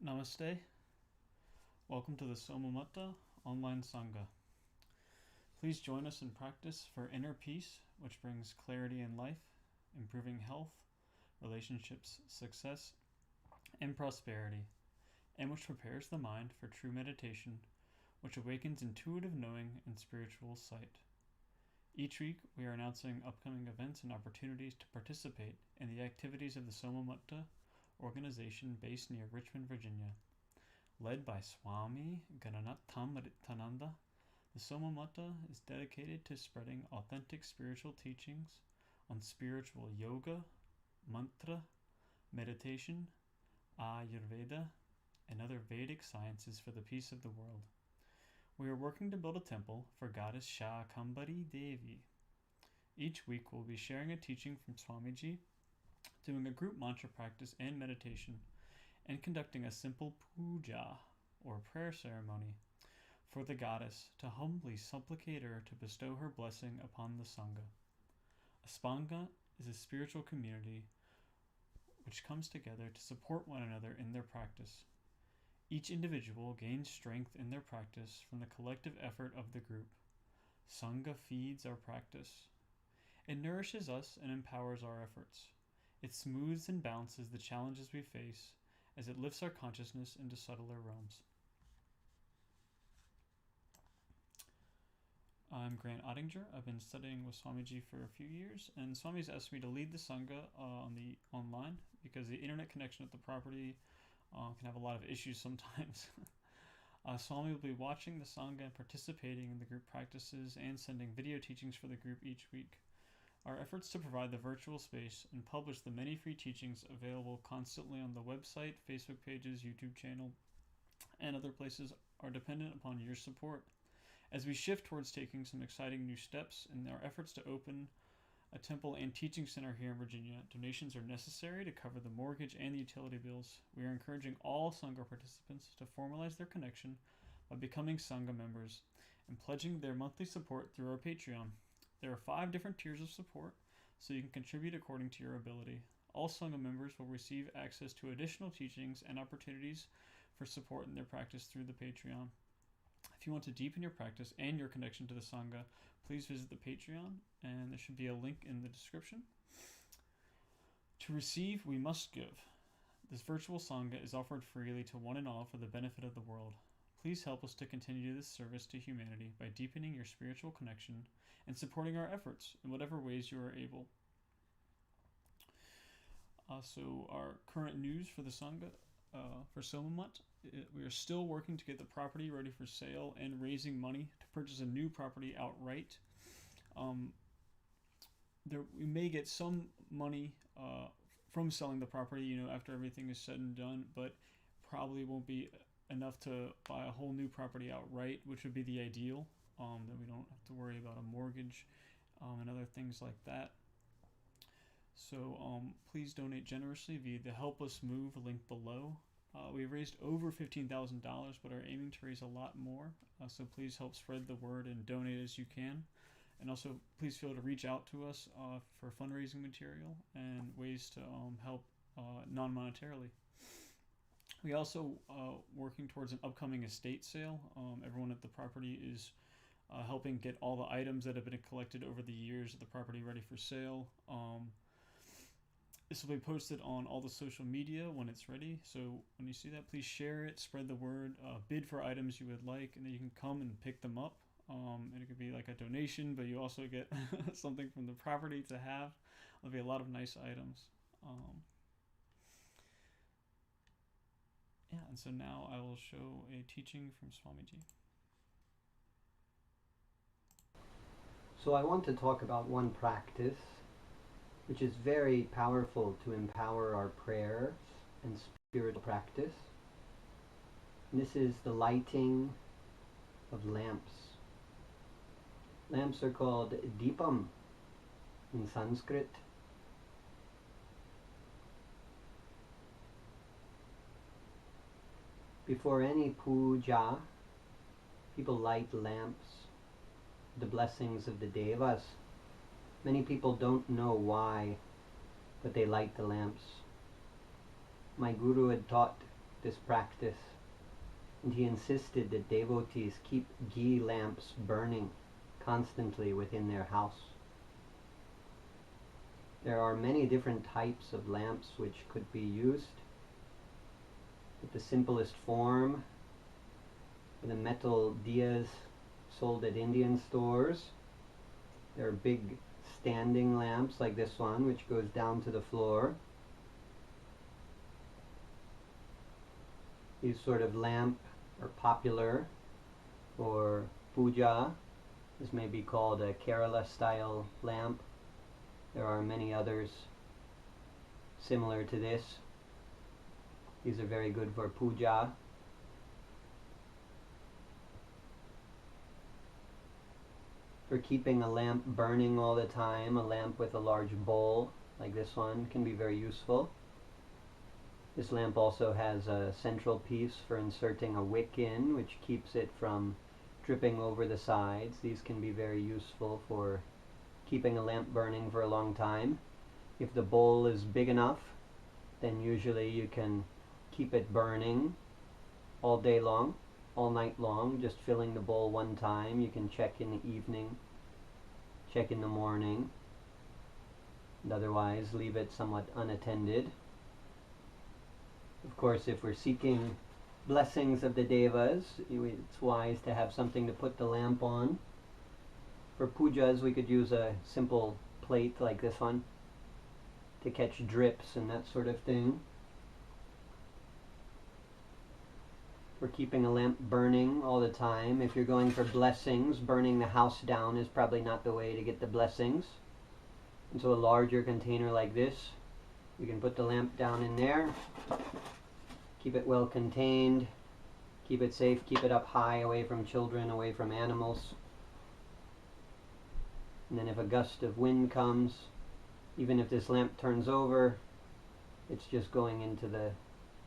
Namaste. Welcome to the Soma Matha online Sangha. Please join us in practice for inner peace, which brings clarity in life, improving health, relationships, success, and prosperity, and which prepares the mind for true meditation, which awakens intuitive knowing and spiritual sight. Each week, we are announcing upcoming events and opportunities to participate in the activities of the Soma Matha organization based near Richmond, Virginia. Led by Swami Gananathamritananda, the Soma Matha is dedicated to spreading authentic spiritual teachings on spiritual yoga, mantra, meditation, Ayurveda, and other Vedic sciences for the peace of the world. We are working to build a temple for goddess Shakambhari Devi. Each week we'll be sharing a teaching from Swamiji, doing a group mantra practice and meditation, and conducting a simple puja, or prayer ceremony, for the goddess to humbly supplicate her to bestow her blessing upon the Sangha. A Sangha is a spiritual community which comes together to support one another in their practice. Each individual gains strength in their practice from the collective effort of the group. Sangha feeds our practice. It nourishes us and empowers our efforts. It smooths and balances the challenges we face as it lifts our consciousness into subtler realms. I'm Grant Ottinger. I've been studying with Swamiji for a few years, and Swami's asked me to lead the Sangha online because the internet connection at the property can have a lot of issues sometimes. Swami will be watching the Sangha and participating in the group practices and sending video teachings for the group each week. Our efforts to provide the virtual space and publish the many free teachings available constantly on the website, Facebook pages, YouTube channel, and other places are dependent upon your support. As we shift towards taking some exciting new steps in our efforts to open a temple and teaching center here in Virginia, donations are necessary to cover the mortgage and the utility bills. We are encouraging all Sangha participants to formalize their connection by becoming Sangha members and pledging their monthly support through our Patreon. There are 5 different tiers of support, so you can contribute according to your ability. All Sangha members will receive access to additional teachings and opportunities for support in their practice through the Patreon. If you want to deepen your practice and your connection to the Sangha, please visit the Patreon, and there should be a link in the description. To receive, we must give. This virtual Sangha is offered freely to one and all for the benefit of the world. Please help us to continue this service to humanity by deepening your spiritual connection and supporting our efforts in whatever ways you are able. So our current news for the Sangha, for Soma Matha, we are still working to get the property ready for sale and raising money to purchase a new property outright. We may get some money from selling the property, after everything is said and done, but probably won't be enough to buy a whole new property outright, which would be the ideal, that we don't have to worry about a mortgage and other things like that. So please donate generously via the Help Us Move link below. We've raised over $15,000, but are aiming to raise a lot more, so please help spread the word and donate as you can. And also please feel to reach out to us for fundraising material and ways to help non-monetarily. We also working towards an upcoming estate sale. Everyone at the property is helping get all the items that have been collected over the years of the property ready for sale. This will be posted on all the social media when it's ready. So when you see that, please share it, spread the word, bid for items you would like, and then you can come and pick them up. And it could be like a donation, but you also get something from the property to have. There'll be a lot of nice items. And so now I will show a teaching from Swamiji. So I want to talk about one practice which is very powerful to empower our prayers and spiritual practice. And this is the lighting of lamps. Lamps are called Deepam in Sanskrit. Before any puja, people light lamps, the blessings of the devas. Many people don't know why, but they light the lamps. My guru had taught this practice, and he insisted that devotees keep ghee lamps burning constantly within their house. There are many different types of lamps which could be used. But the simplest form are the metal diyas sold at Indian stores. There are big standing lamps like this one, which goes down to the floor. These sort of lamp are popular for puja. This may be called a Kerala style lamp. There are many others similar to this. These are very good for puja. For keeping a lamp burning all the time, a lamp with a large bowl like this one can be very useful. This lamp also has a central piece for inserting a wick in, which keeps it from dripping over the sides. These can be very useful for keeping a lamp burning for a long time. If the bowl is big enough, then usually you can keep it burning all day long, all night long, just filling the bowl one time. You can check in the evening, check in the morning, and otherwise leave it somewhat unattended. Of course, if we're seeking blessings of the devas, it's wise to have something to put the lamp on. For pujas, we could use a simple plate like this one to catch drips and that sort of thing. For keeping a lamp burning all the time, if you're going for blessings, burning the house down is probably not the way to get the blessings. And so a larger container like this, you can put the lamp down in there, keep it well contained, keep it safe, keep it up high, away from children, away from animals. And then if a gust of wind comes, even if this lamp turns over, it's just going into the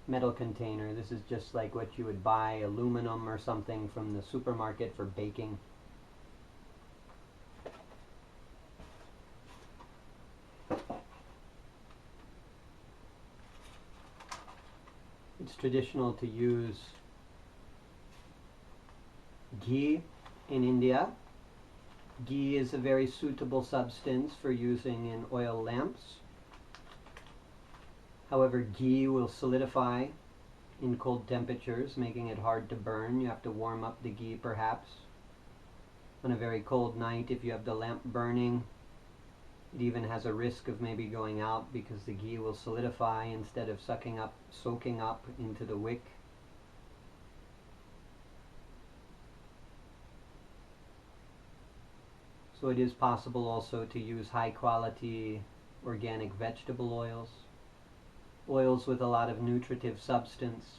metal container. This is just like what you would buy aluminum or something from the supermarket for baking. It's traditional to use ghee in India. Ghee is a very suitable substance for using in oil lamps. However, ghee will solidify in cold temperatures, making it hard to burn. You have to warm up the ghee perhaps. On a very cold night, if you have the lamp burning, it even has a risk of maybe going out because the ghee will solidify instead of soaking up into the wick. So it is possible also to use high quality organic vegetable oils, oils with a lot of nutritive substance.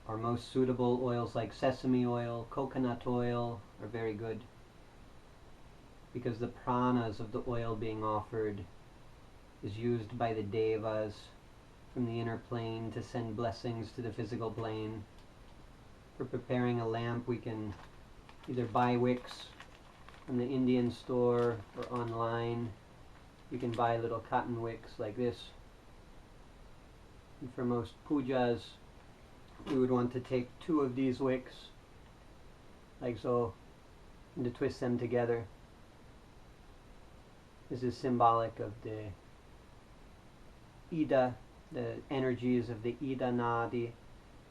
Are most suitable oils like sesame oil, coconut oil are very good because the pranas of the oil being offered is used by the devas from the inner plane to send blessings to the physical plane. For preparing a lamp, we can either buy wicks from the Indian store or online. You can buy little cotton wicks like this. And for most pujas, we would want to take 2 of these wicks, like so, and to twist them together. This is symbolic of the Ida, the energies of the Ida Nadi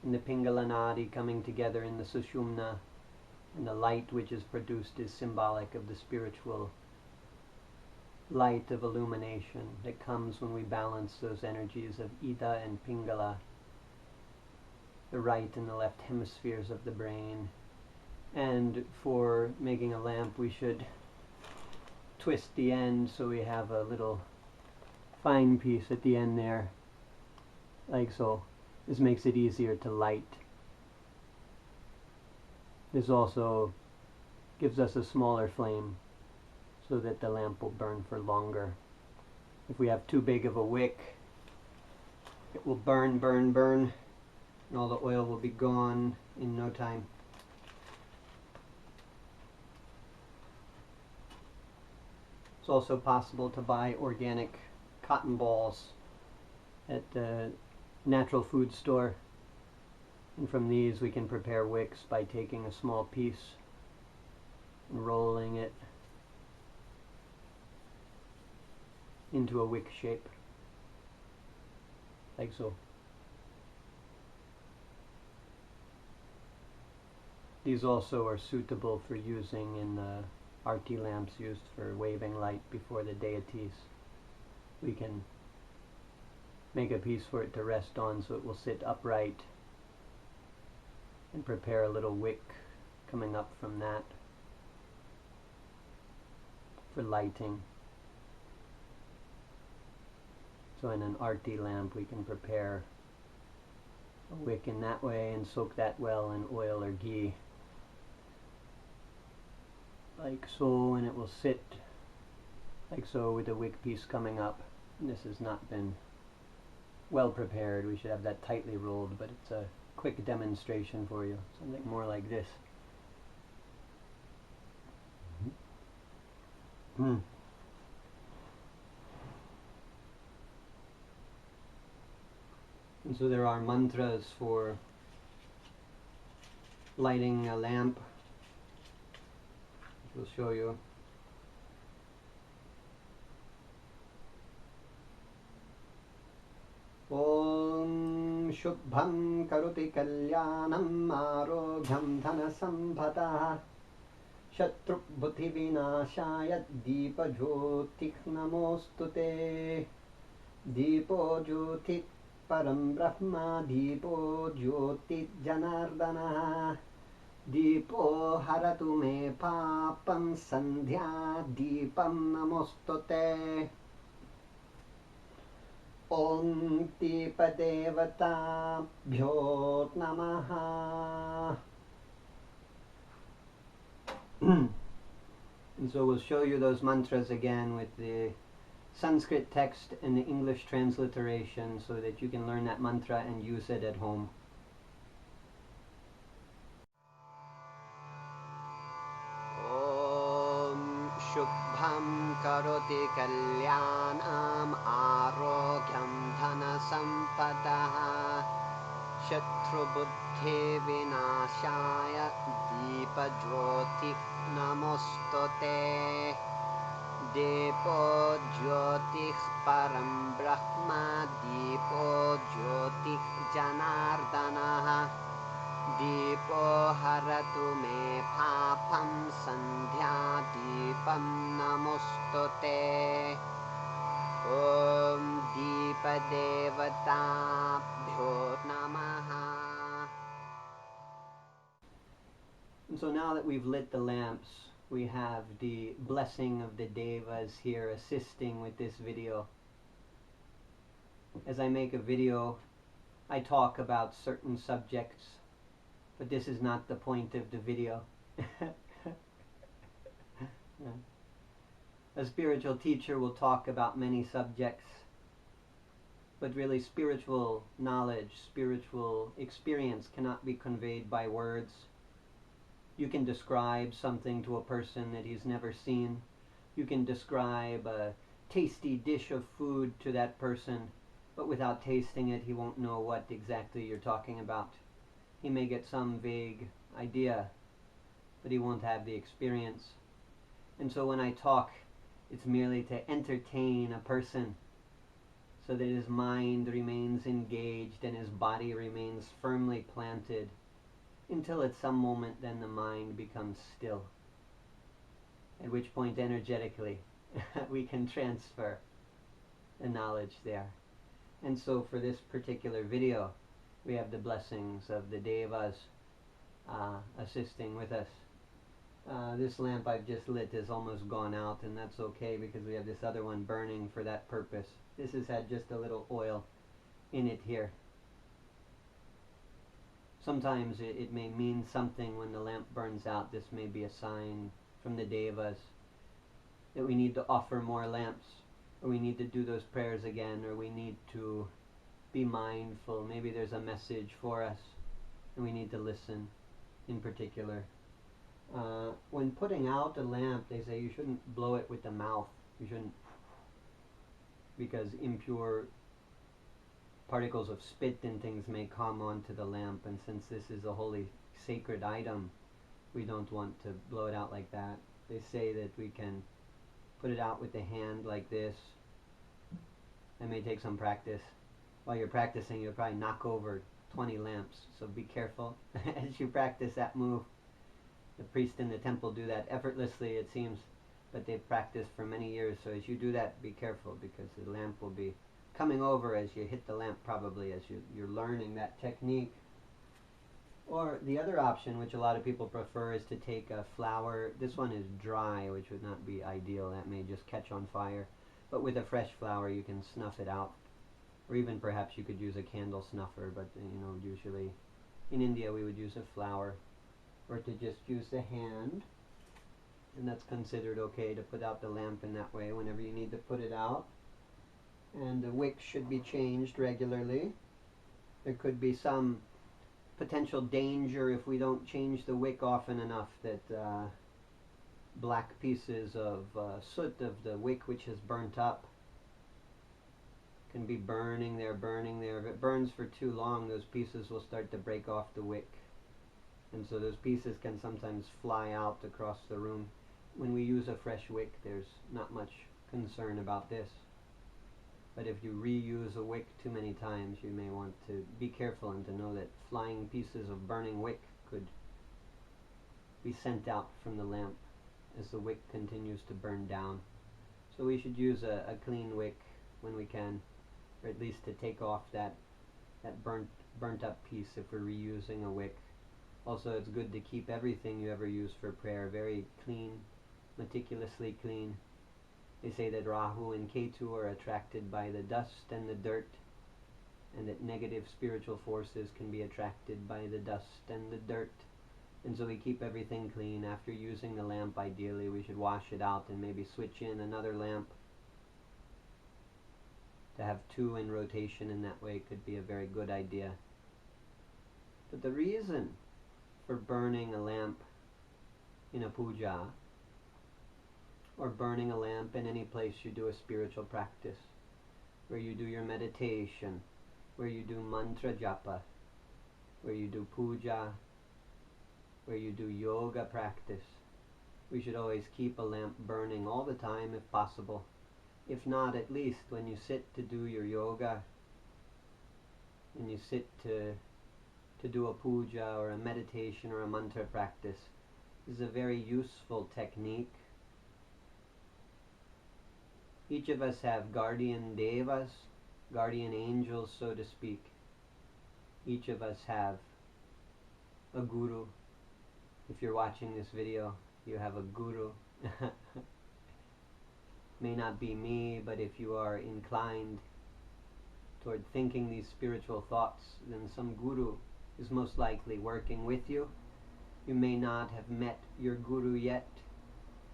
and the Pingala Nadi coming together in the Sushumna, and the light which is produced is symbolic of the spiritual light of illumination that comes when we balance those energies of Ida and Pingala, the right and the left hemispheres of the brain. And for making a lamp, we should twist the end so we have a little fine piece at the end there, like so. This makes it easier to light. This also gives us a smaller flame so that the lamp will burn for longer. If we have too big of a wick, it will burn, and all the oil will be gone in no time. It's also possible to buy organic cotton balls at natural food store. And from these we can prepare wicks by taking a small piece and rolling it into a wick shape, like so. These also are suitable for using in the arti lamps used for waving light before the deities. We can make a piece for it to rest on so it will sit upright, and prepare a little wick coming up from that for lighting. So in an arti lamp we can prepare a wick in that way and soak that well in oil or ghee, like so, and it will sit like so with the wick piece coming up. And this has not been well prepared. We should have that tightly rolled, but it's a quick demonstration for you. Something more like this. And so there are mantras for lighting a lamp, which we'll show you. Om Shubham Karoti Kalyanam Arogyam Dhana Sampatah Shatru Buddhi Vinashaya Deepa Jyotik Namostute Deepo Jyotik Param Brahma Deepo Jyotik Janardana Deepo Haratu Me Papam Sandhya Deepam Namostute Om Deepadevatabhyo Namaha. And so we'll show you those mantras again with the Sanskrit text and the English transliteration so that you can learn that mantra and use it at home. Om Shubham Karoti Kalyanam Arogyam Dhana Sampadaha Shatru Buddhi Vinashaya Deepa Jyotik Namostute Deepo Jyotik Param Brahma Deepo Jyotik Janardana Deepo Haratu Me Papam Sandhya Deepam Namostute Om Deepadevatabhyo Namaha. And so now that we've lit the lamps, we have the blessing of the devas here assisting with this video. As I make a video, I talk about certain subjects, but this is not the point of the video. A spiritual teacher will talk about many subjects, but really spiritual knowledge, spiritual experience cannot be conveyed by words. You can describe something to a person that he's never seen. You can describe a tasty dish of food to that person, but without tasting it, he won't know what exactly you're talking about. He may get some vague idea, but he won't have the experience. And so when I talk, it's merely to entertain a person so that his mind remains engaged and his body remains firmly planted, until at some moment then the mind becomes still, at which point energetically we can transfer the knowledge there. And so for this particular video, we have the blessings of the devas assisting with us. This lamp I've just lit is almost gone out, and that's okay because we have this other one burning for that purpose. This has had just a little oil in it here. Sometimes it may mean something when the lamp burns out. This may be a sign from the devas that we need to offer more lamps, or we need to do those prayers again, or we need to be mindful. Maybe there's a message for us and we need to listen in particular. When putting out a lamp, they say you shouldn't blow it with the mouth. You shouldn't, because impure particles of spit and things may come onto the lamp, and since this is a holy sacred item, we don't want to blow it out like that. They say that we can put it out with the hand like this. That may take some practice. While you're practicing, you'll probably knock over 20 lamps, so be careful as you practice that move. The priests in the temple do that effortlessly, it seems, but they've practiced for many years, so as you do that, be careful, because the lamp will be coming over as you hit the lamp, probably, as you're learning that technique. Or the other option, which a lot of people prefer, is to take a flower. This one is dry, which would not be ideal. That may just catch on fire. But with a fresh flower, you can snuff it out. Or even perhaps you could use a candle snuffer, but usually in India we would use a flower. Or to just use the hand. And that's considered okay to put out the lamp in that way whenever you need to put it out. And the wick should be changed regularly. There could be some potential danger if we don't change the wick often enough, that black pieces of soot of the wick which is burnt up can be burning there. If it burns for too long, those pieces will start to break off the wick. And so those pieces can sometimes fly out across the room. When we use a fresh wick, there's not much concern about this. But if you reuse a wick too many times, you may want to be careful and to know that flying pieces of burning wick could be sent out from the lamp as the wick continues to burn down. So we should use a clean wick when we can, or at least to take off that burnt up piece if we're reusing a wick. Also, it's good to keep everything you ever use for prayer very clean, meticulously clean. They say that Rahu and Ketu are attracted by the dust and the dirt, and that negative spiritual forces can be attracted by the dust and the dirt. And so we keep everything clean. After using the lamp, ideally, we should wash it out and maybe switch in another lamp. To have two in rotation in that way could be a very good idea. But the reason for burning a lamp in a puja, or burning a lamp in any place you do a spiritual practice, where you do your meditation, where you do mantra japa, where you do puja, where you do yoga practice, we should always keep a lamp burning all the time if possible. If not, at least when you sit to do your yoga, when you sit to do a puja or a meditation or a mantra practice, this is a very useful technique. Each of us have guardian devas, guardian angels, so to speak. Each of us have a guru. If you're watching this video, you have a guru. May not be me, but if you are inclined toward thinking these spiritual thoughts, then some guru is most likely working with you. You may not have met your guru yet.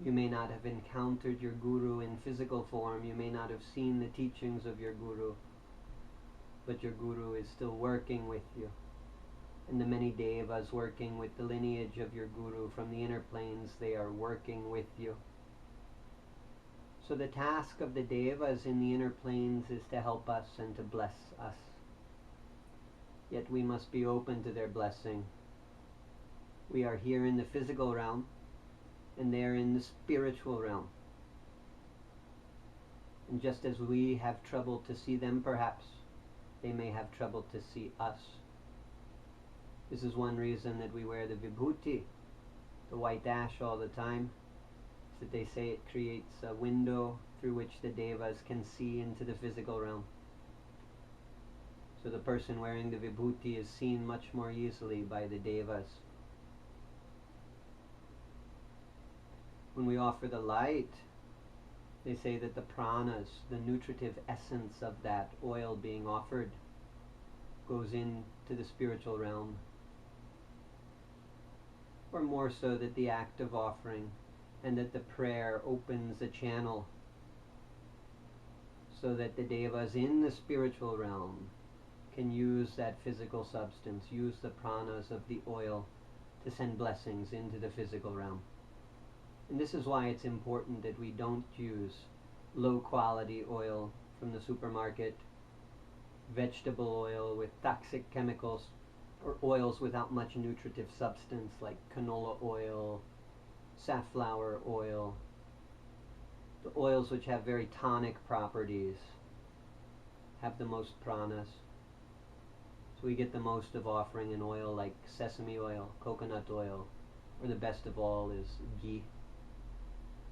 You may not have encountered your guru in physical form. You may not have seen the teachings of your guru, but your guru is still working with you. And the many devas working with the lineage of your guru from the inner planes, they are working with you. So the task of the devas in the inner planes is to help us and to bless us. Yet we must be open to their blessing. We are here in the physical realm, and they are in the spiritual realm. And just as we have trouble to see them, perhaps, they may have trouble to see us. This is one reason that we wear the vibhuti, the white ash, all the time. Is that they say it creates a window through which the devas can see into the physical realm. So the person wearing the vibhuti is seen much more easily by the devas. When we offer the light, they say that the pranas, the nutritive essence of that oil being offered, goes into the spiritual realm. Or more so that the act of offering and that the prayer opens a channel so that the devas in the spiritual realm can use that physical substance, use the pranas of the oil to send blessings into the physical realm. And this is why it's important that we don't use low quality oil from the supermarket. vegetable oil with toxic chemicals, or oils without much nutritive substance like canola oil, safflower oil, the oils which have very tonic properties have the most pranas. So we get the most of offering an oil like sesame oil, coconut oil, or the best of all is ghee.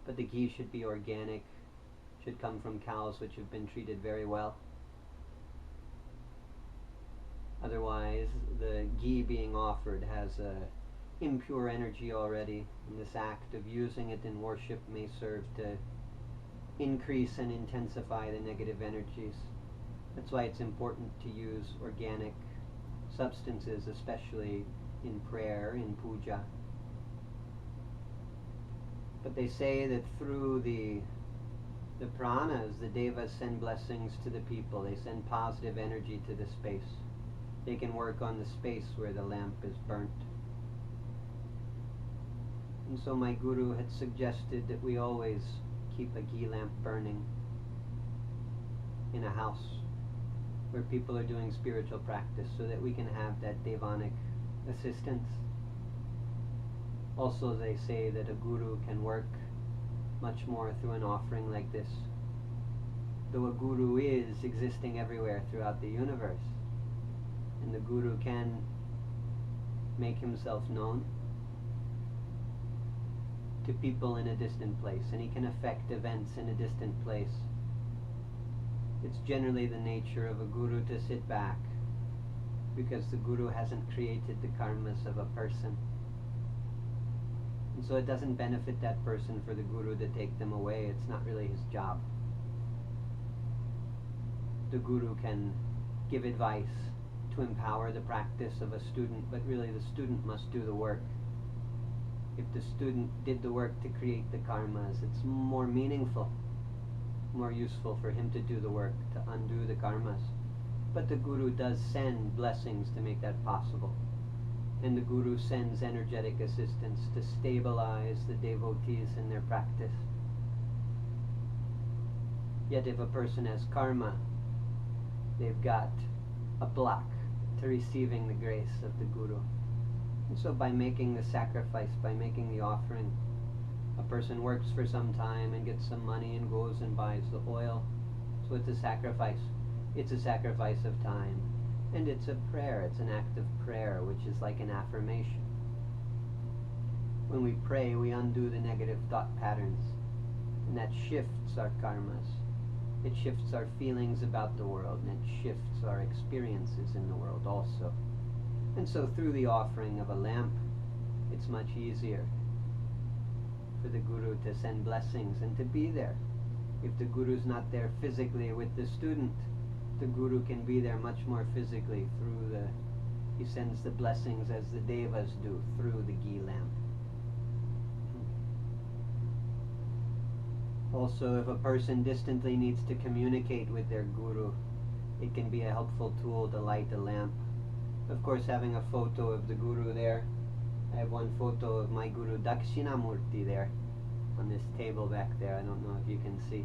But the ghee should be organic, should come from cows which have been treated very well. Otherwise, the ghee being offered has a impure energy already, and this act of using it in worship may serve to increase and intensify the negative energies. That's why it's important to use organic substances, especially in prayer, in puja. But they say that through the pranas, the devas send blessings to the people. They send positive energy to the space. They can work on the space where the lamp is burnt. And so my guru had suggested that we always keep a ghee lamp burning in a house where people are doing spiritual practice, so that we can have that devanic assistance. Also, they say that a guru can work much more through an offering like this. Though a guru is existing everywhere throughout the universe, and the guru can make himself known to people in a distant place, and he can affect events in a distant place. It's generally the nature of a guru to sit back, because the guru hasn't created the karmas of a person. And so it doesn't benefit that person for the guru to take them away. It's not really his job. The guru can give advice to empower the practice of a student, but really the student must do the work. If the student did the work to create the karmas, it's more meaningful, more useful for him to do the work, to undo the karmas. But the guru does send blessings to make that possible. And the guru sends energetic assistance to stabilize the devotees in their practice. Yet if a person has karma, they've got a block to receiving the grace of the guru. And so by making the sacrifice, by making the offering, a person works for some time and gets some money and goes and buys the oil. So it's a sacrifice. It's a sacrifice of time. And it's a prayer. It's an act of prayer, which is like an affirmation. When we pray, we undo the negative thought patterns. And that shifts our karmas. It shifts our feelings about the world, and it shifts our experiences in the world also. And so through the offering of a lamp, it's much easier for the guru to send blessings and to be there. If the guru's not there physically with the student, the guru can be there much more physically through he sends the blessings as the devas do through the ghee lamp. Also, if a person distantly needs to communicate with their guru, it can be a helpful tool to light a lamp. Of course, having a photo of the guru there. I have one photo of my guru Dakshinamurti there on this table back there. I don't know if you can see.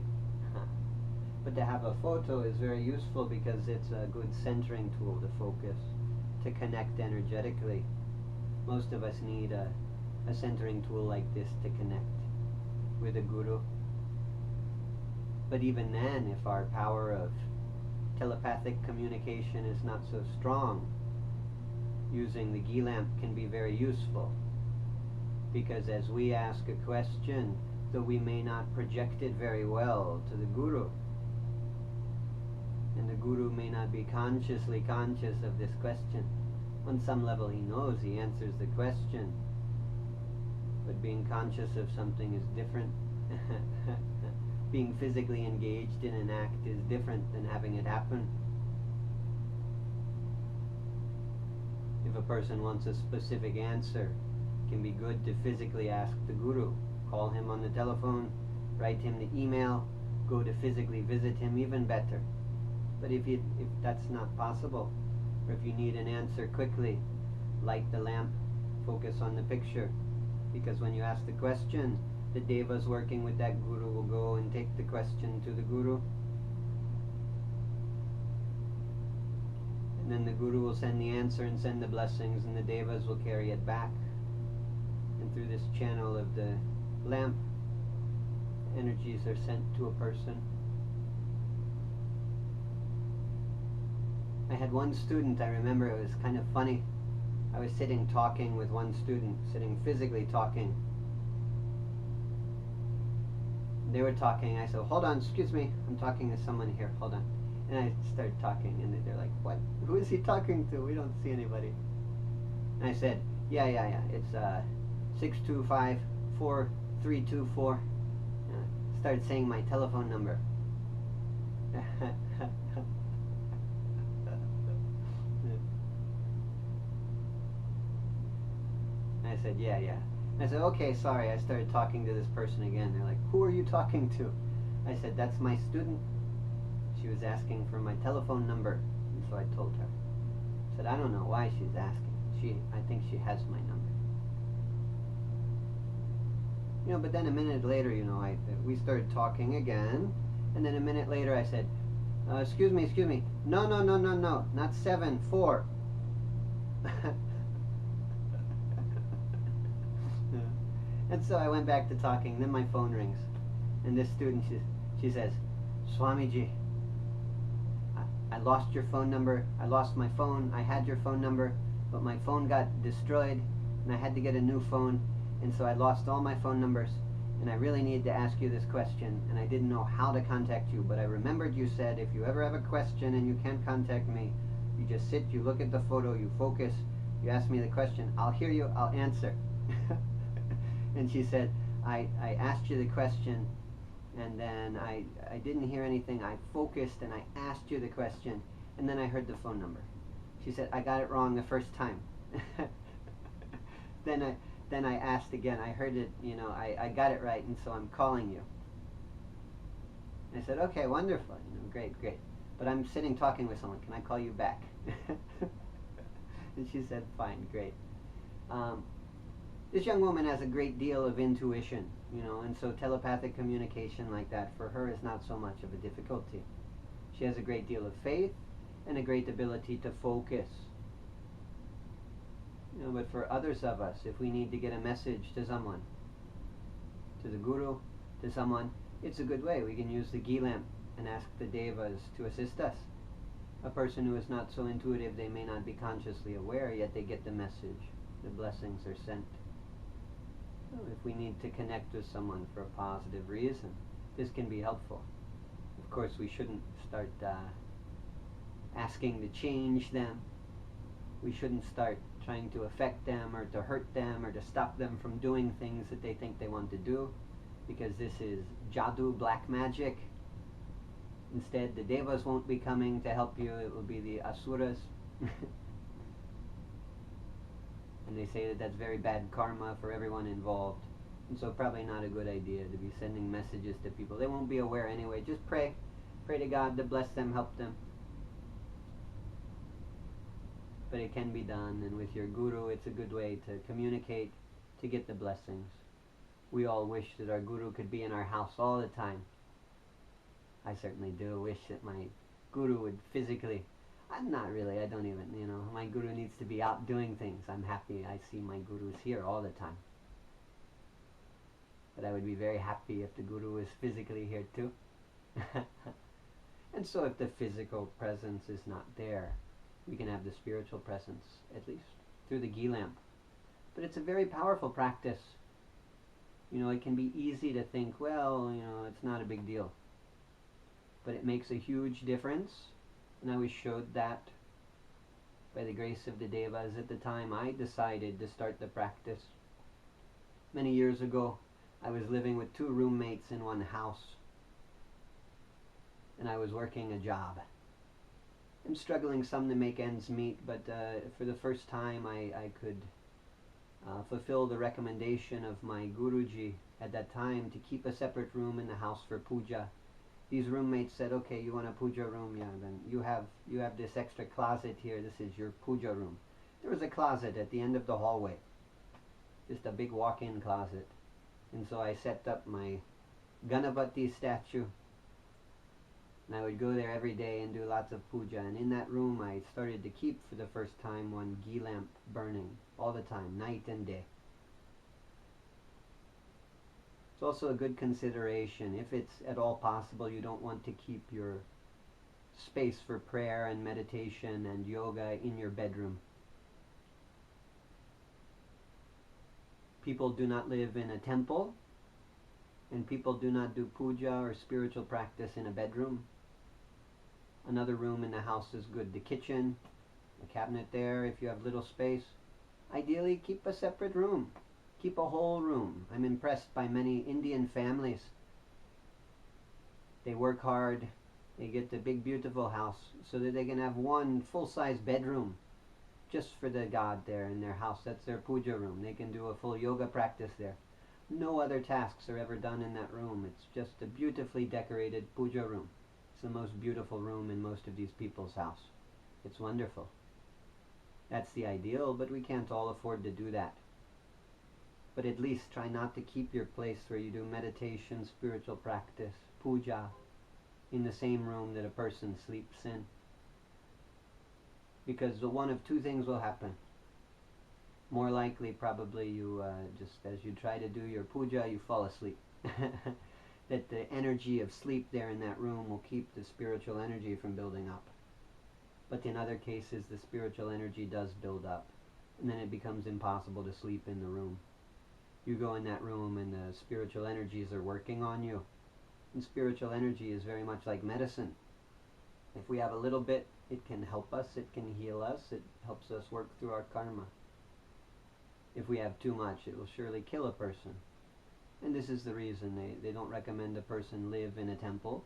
But to have a photo is very useful because it's a good centering tool to focus, to connect energetically. Most of us need a centering tool like this to connect with a guru. But even then, if our power of telepathic communication is not so strong, using the ghee lamp can be very useful. Because as we ask a question, though we may not project it very well to the guru, and the guru may not be consciously conscious of this question, on some level he knows, he answers the question, but being conscious of something is different. Being physically engaged in an act is different than having it happen. If a person wants a specific answer, it can be good to physically ask the guru. Call him on the telephone, write him the email, go to physically visit him, even better. But if that's not possible, or if you need an answer quickly, light the lamp, focus on the picture. Because when you ask the question, the devas working with that guru will go and take the question to the guru. And then the Guru will send the answer and send the blessings, and the Devas will carry it back. And through this channel of the lamp, energies are sent to a person. I had one student, I remember it was kind of funny. I was sitting talking with one student, sitting physically talking. They were talking, I said, hold on, excuse me, I'm talking to someone here, hold on. And I started talking, and they're like, what? Who is he talking to? We don't see anybody. And I said, yeah, it's 625-4324. Started saying my telephone number. I said, yeah. I said, okay, sorry. I started talking to this person again. They're like, who are you talking to? I said, that's my student. She was asking for my telephone number. And so I told her. I said, I don't know why she's asking. I think she has my number. But then a minute later, we started talking again. And then a minute later I said, excuse me. No, not 7, 4. And so I went back to talking. Then my phone rings, and this student, she says, Swamiji, I lost your phone number. I lost my phone. I had your phone number, but my phone got destroyed, and I had to get a new phone, and so I lost all my phone numbers, and I really need to ask you this question, and I didn't know how to contact you, but I remembered you said if you ever have a question and you can't contact me, you just sit, you look at the photo, you focus, you ask me the question, I'll hear you, I'll answer. And she said, I asked you the question, and then I didn't hear anything. I focused and I asked you the question, and then I heard the phone number. She said, I got it wrong the first time. Then I asked again. I heard it, I got it right, and so I'm calling you. I said, okay, wonderful, great. But I'm sitting talking with someone. Can I call you back? And she said, fine, great. This young woman has a great deal of intuition, and so telepathic communication like that for her is not so much of a difficulty. She has a great deal of faith and a great ability to focus. But for others of us, if we need to get a message to someone, to the Guru, to someone, it's a good way. We can use the ghee lamp and ask the Devas to assist us. A person who is not so intuitive, they may not be consciously aware, yet they get the message. The blessings are sent. If we need to connect with someone for a positive reason, this can be helpful. Of course, we shouldn't start asking to change them. We shouldn't start trying to affect them or to hurt them or to stop them from doing things that they think they want to do, because this is jadoo, black magic. Instead, the Devas won't be coming to help you. It will be the asuras. And they say that that's very bad karma for everyone involved. And so probably not a good idea to be sending messages to people. They won't be aware anyway. Just pray. Pray to God to bless them, help them. But it can be done, and with your Guru, it's a good way to communicate, to get the blessings. We all wish that our Guru could be in our house all the time. I certainly do wish that my Guru would physically... I'm not really, I don't even, my Guru needs to be out doing things. I'm happy I see my Gurus here all the time. But I would be very happy if the Guru was physically here too. And so if the physical presence is not there, we can have the spiritual presence, at least, through the ghee lamp. But it's a very powerful practice. It can be easy to think, well, it's not a big deal. But it makes a huge difference. And I was showed that by the grace of the Devas at the time I decided to start the practice. Many years ago, I was living with 2 roommates in one house, and I was working a job. I'm struggling some to make ends meet, but for the first time I could fulfill the recommendation of my Guruji at that time to keep a separate room in the house for puja. These roommates said, okay, you want a puja room? Yeah, then you have this extra closet here. This is your puja room. There was a closet at the end of the hallway. Just a big walk-in closet. And so I set up my Ganapati statue. And I would go there every day and do lots of puja. And in that room I started to keep for the first time one ghee lamp burning all the time, night and day. It's also a good consideration. If it's at all possible, you don't want to keep your space for prayer and meditation and yoga in your bedroom. People do not live in a temple, and people do not do puja or spiritual practice in a bedroom. Another room in the house is good. The kitchen, a cabinet there, if you have little space. Ideally, keep a separate room. Keep a whole room. I'm impressed by many Indian families. They work hard. They get the big beautiful house so that they can have one full-size bedroom just for the God there in their house. That's their puja room. They can do a full yoga practice there. No other tasks are ever done in that room. It's just a beautifully decorated puja room. It's the most beautiful room in most of these people's house. It's wonderful. That's the ideal, but we can't all afford to do that. But at least try not to keep your place where you do meditation, spiritual practice, puja, in the same room that a person sleeps in. Because one of two things will happen. More likely, probably, you just as you try to do your puja, you fall asleep. That the energy of sleep there in that room will keep the spiritual energy from building up. But in other cases, the spiritual energy does build up, and then it becomes impossible to sleep in the room. You go in that room and the spiritual energies are working on you. And spiritual energy is very much like medicine. If we have a little bit, it can help us, it can heal us, it helps us work through our karma. If we have too much, it will surely kill a person. And this is the reason they don't recommend a person live in a temple,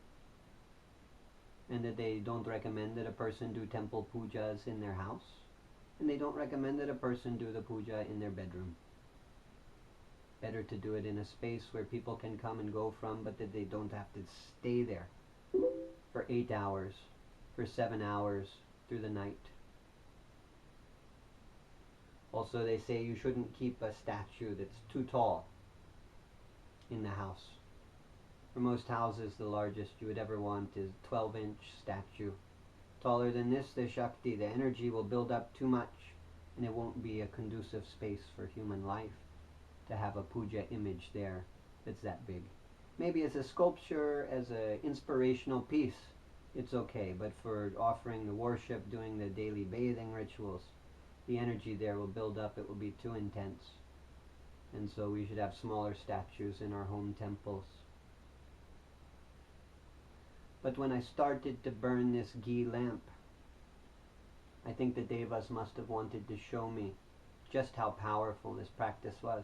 and that they don't recommend that a person do temple pujas in their house, and they don't recommend that a person do the puja in their bedroom. Better to do it in a space where people can come and go from, but that they don't have to stay there for 8 hours, for 7 hours through the night. Also, they say you shouldn't keep a statue that's too tall in the house. For most houses, the largest you would ever want is 12-inch statue. Taller than this, the Shakti, the energy will build up too much, and it won't be a conducive space for human life to have a puja image there that's that big. Maybe as a sculpture, as an inspirational piece, it's okay, but for offering the worship, doing the daily bathing rituals, the energy there will build up, it will be too intense. And so we should have smaller statues in our home temples. But when I started to burn this ghee lamp, I think the Devas must have wanted to show me just how powerful this practice was,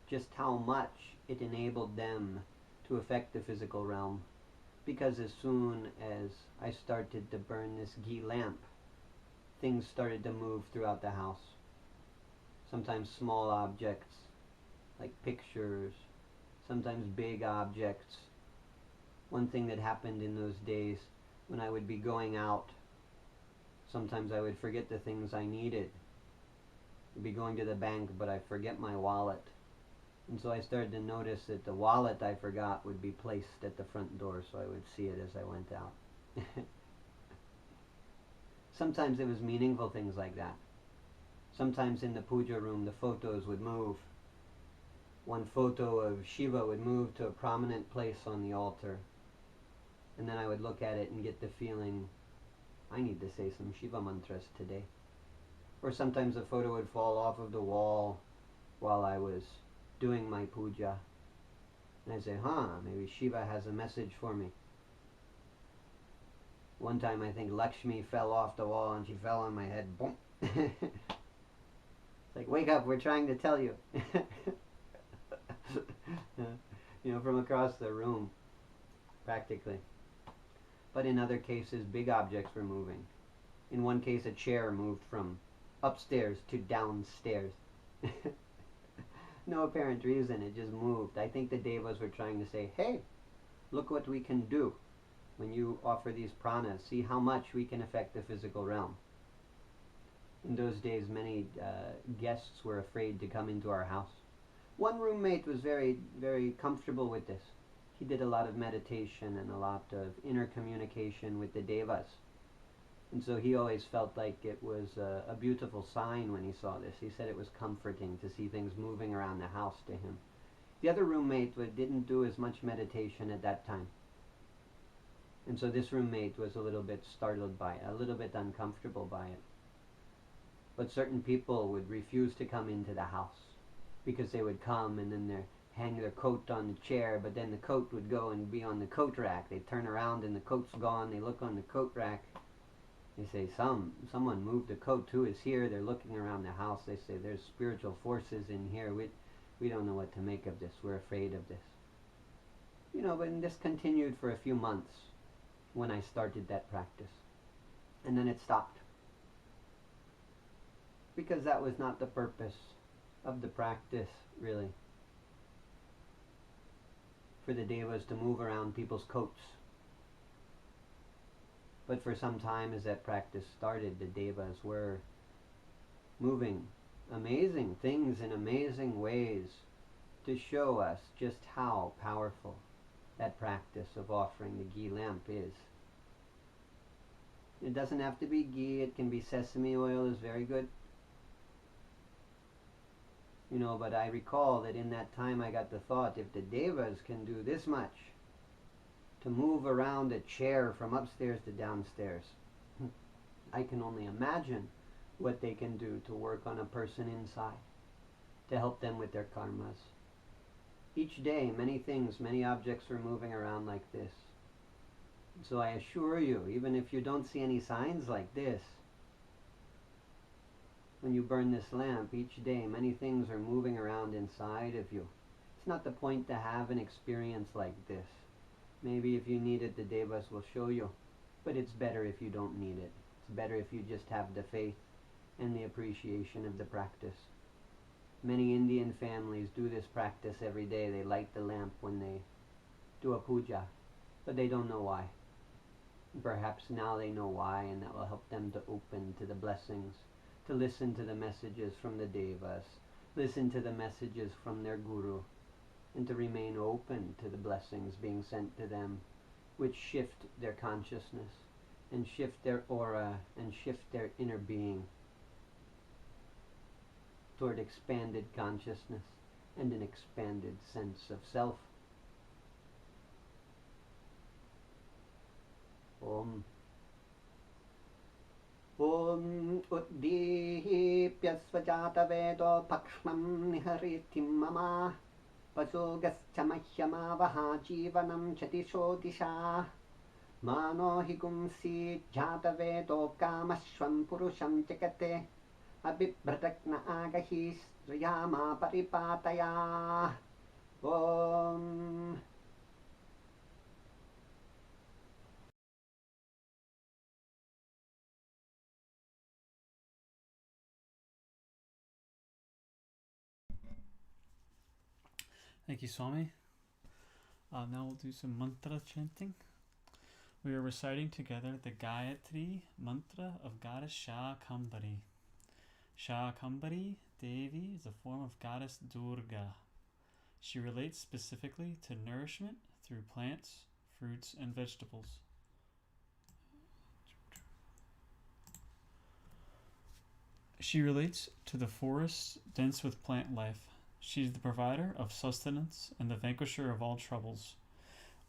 just how much it enabled them to affect the physical realm. Because as soon as I started to burn this ghee lamp, things started to move throughout the house. Sometimes small objects, like pictures, sometimes big objects. One thing that happened in those days, when I would be going out, sometimes I would forget the things I needed. I'd be going to the bank, but I'd forget my wallet. And so I started to notice that the wallet I forgot would be placed at the front door, so I would see it as I went out. Sometimes it was meaningful things like that. Sometimes in the puja room, the photos would move. One photo of Shiva would move to a prominent place on the altar. And then I would look at it and get the feeling, I need to say some Shiva mantras today. Or sometimes a photo would fall off of the wall while I was doing my puja. And I'd say, maybe Shiva has a message for me. One time I think Lakshmi fell off the wall and she fell on my head. Boom. It's like, wake up, we're trying to tell you. From across the room, practically. But in other cases, big objects were moving. In one case, a chair moved from upstairs to downstairs. No apparent reason, it just moved. I think the Devas were trying to say, hey, look what we can do when you offer these pranas. See how much we can affect the physical realm. In those days, many guests were afraid to come into our house. One roommate was very, very comfortable with this. he did a lot of meditation and a lot of inner communication with the devas. And so he always felt like it was a beautiful sign when he saw this. He said it was comforting to see things moving around the house to him. The other roommate didn't do as much meditation at that time. And so this roommate was a little bit startled by it, a little bit uncomfortable by it. But certain people would refuse to come into the house because they would come and then they'd hang their coat on the chair, but then the coat would go and be on the coat rack. They'd turn around and the coat's gone. They look on the coat rack. They say, someone moved the coat. Who is here? They're looking around the house. They say, there's spiritual forces in here. We don't know what to make of this. We're afraid of this. You know, but this continued for a few months when I started that practice. And then it stopped. Because that was not the purpose of the practice, really. For the devas to move around people's coats. But for some time as that practice started, the devas were moving amazing things in amazing ways to show us just how powerful that practice of offering the ghee lamp is. It doesn't have to be ghee, it can be sesame oil, is very good. You know, but I recall that in that time I got the thought, if the devas can do this much to move around a chair from upstairs to downstairs, I can only imagine what they can do to work on a person inside, to help them with their karmas. Each day, many things, many objects were moving around like this. So I assure you, even if you don't see any signs like this, when you burn this lamp, each day many things are moving around inside of you. It's not the point to have an experience like this. Maybe if you need it, the devas will show you. But it's better if you don't need it. It's better if you just have the faith and the appreciation of the practice. Many Indian families do this practice every day. They light the lamp when they do a puja, but they don't know why. Perhaps now they know why, and that will help them to open to the blessings, to listen to the messages from the devas, listen to the messages from their guru, and to remain open to the blessings being sent to them, which shift their consciousness, and shift their aura, and shift their inner being toward expanded consciousness and an expanded sense of self. Om. Om uddihipya svajata vedo pakshnam niharitim mama pasugascha mahyamavaha jivanam chatisho disha mano hikumsi jata vedo kamashvam purusham jagate abhibhratakna agahi sriyama paripataya. Om. Thank you, Swami. Now we'll do some mantra chanting. We are reciting together the Gayatri mantra of goddess Shakambhari. Shakambhari Devi is a form of goddess Durga. She relates specifically to nourishment through plants, fruits, and vegetables. She relates to the forests dense with plant life. She is the provider of sustenance and the vanquisher of all troubles.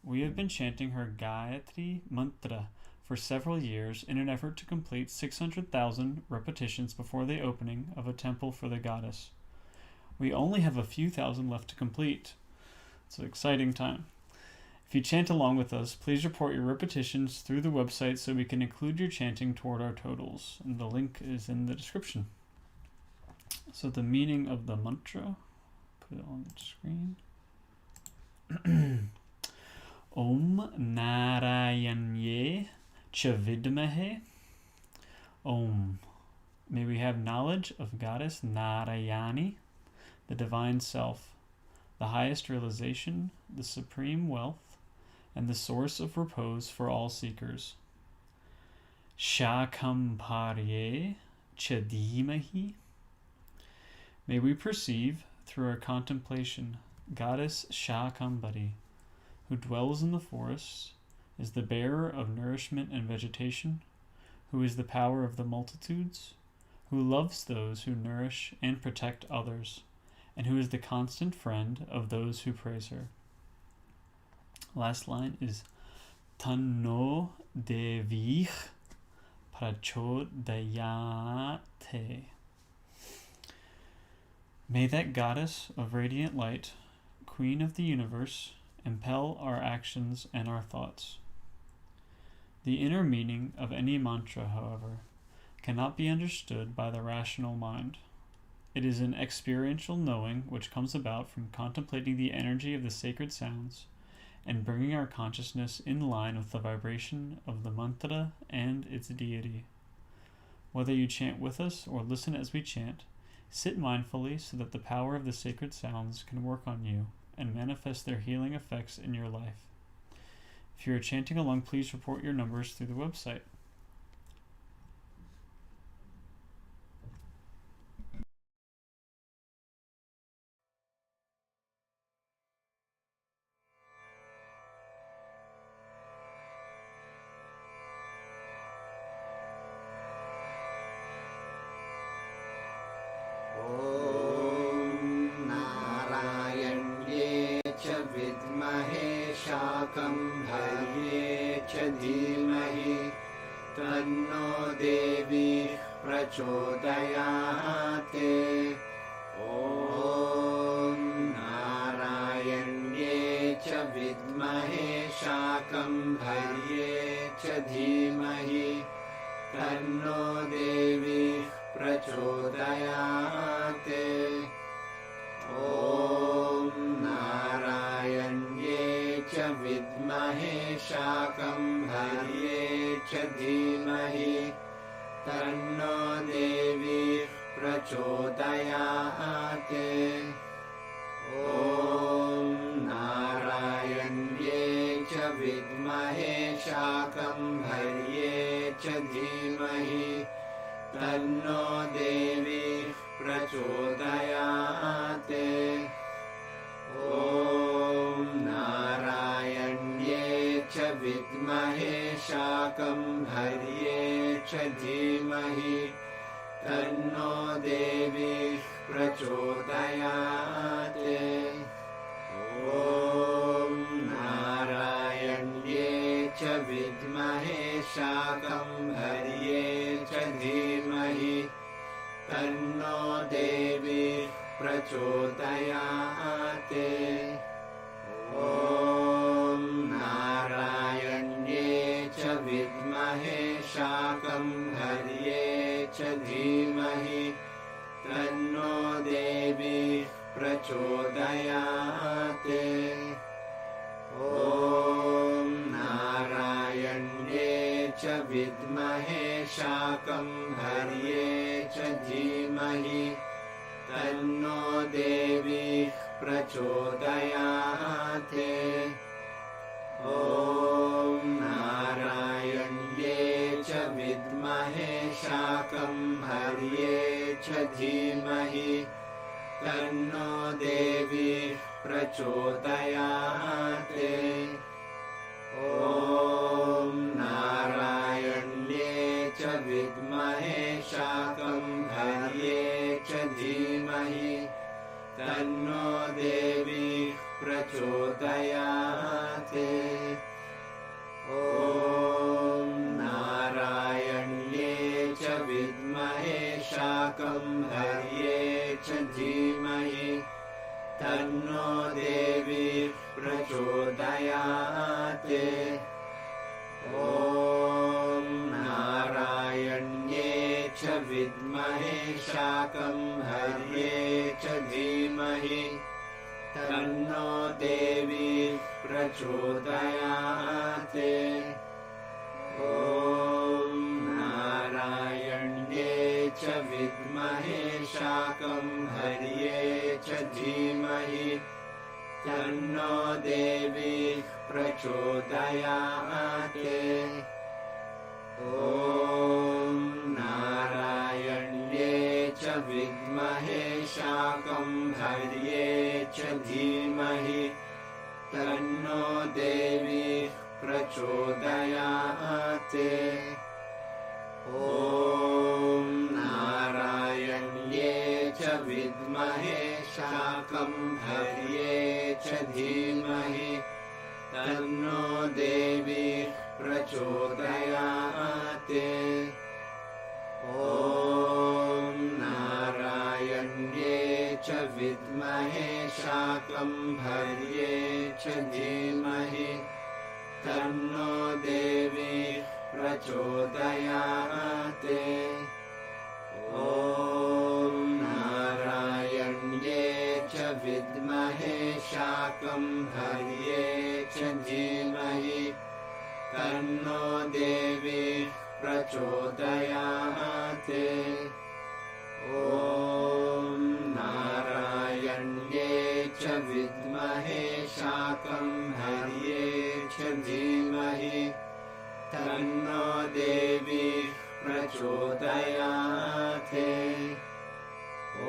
We have been chanting her Gayatri mantra for several years in an effort to complete 600,000 repetitions before the opening of a temple for the goddess. We only have a few thousand left to complete. It's an exciting time. If you chant along with us, please report your repetitions through the website so we can include your chanting toward our totals. And the link is in the description. So the meaning of the mantra, put it on the screen. Om Narayanye Chavidmahe. Om. May we have knowledge of Goddess Narayani, the Divine Self, the highest realization, the supreme wealth, and the source of repose for all seekers. Shakambhari Chadimahi. May we perceive through our contemplation Goddess Shakambhari, who dwells in the forests, is the bearer of nourishment and vegetation, who is the power of the multitudes, who loves those who nourish and protect others, and who is the constant friend of those who praise her. Last line is Tanno Devih Prachodayate. May that goddess of radiant light, queen of the universe, impel our actions and our thoughts. The inner meaning of any mantra, however, cannot be understood by the rational mind. It is an experiential knowing which comes about from contemplating the energy of the sacred sounds and bringing our consciousness in line with the vibration of the mantra and its deity. Whether you chant with us or listen as we chant, sit mindfully so that the power of the sacred sounds can work on you and manifest their healing effects in your life. If you are chanting along, please report your numbers through the website. शाकम्भर्ये च धीमहि तन्नो देवी प्रचोदयात्। ॐ नारायण्ये च विद्महे शाकम्भर्ये च धीमहि तन्नो देवी प्रचोदयात्। ॐ नारायण्ये च विद्महे शाकम्भर्ये च धीमहि तन्नो देवी प्रचोदयात्। ॐ नारायण्ये च विद्महे शाकम्भर्ये च धीमहि तन्नो देवी प्रचोदयात्। ॐ नारायण्ये च विद्महे शाकम्भर्ये च धीमहि तन्नो देवी प्रचोदयात्। ॐ नारायण्ये च विद्महे शाकम्भर्ये च धीमहि तन्नो देवी प्रचोदयात्। ॐ नारायण्ये च विद्महे शाकम्भर्ये च धीमहि तन्नो देवी प्रचोदयात्। ॐ नारायण्ये च विद्महे शाकम्भर्ये च धीमहि तन्नो देवी प्रचोदयात्। ॐ नारायण्ये च विद्महे शाकम्भर्ये च धीमहि तन्नो देवी प्रचोदयात्। ॐ नारायण्ये च विद्महे शाकम्भर्ये च धीमहि तन्नो देवी प्रचोदयात्। ॐ नारायण्ये च विद्महे शाकम्भर्ये च धीमहि तन्नो देवी प्रचोदयात्। ॐ नारायण्ये च विद्महे शाकम्भर्ये च धीमहि तन्नो देवी प्रचोदयात्। ॐ नारायण्ये च विद्महे शाकम्भर्ये च धीमहि तन्नो देवी प्रचोदयात्। ॐ नारायण्ये च विद्महे शाकम्भर्ये च धीमहि तन्नो देवी प्रचोदयात्। ॐ नारायण्ये च विद्महे शाकम्भर्ये च धीमहि तन्नो देवी प्रचोदयात्। ॐ नारायण्ये च विद्महे शाकम्भर्ये च धीमहि तन्नो देवी प्रचोदयात्। ॐ नारायण्ये च विद्महे शाकम्भर्ये च धीमहि तन्नो देवी प्रचोदयात्। ॐ नारायण्ये च विद्महे शाकम्भर्ये च धीमहि तन्नो देवी प्रचोदयात्। ॐ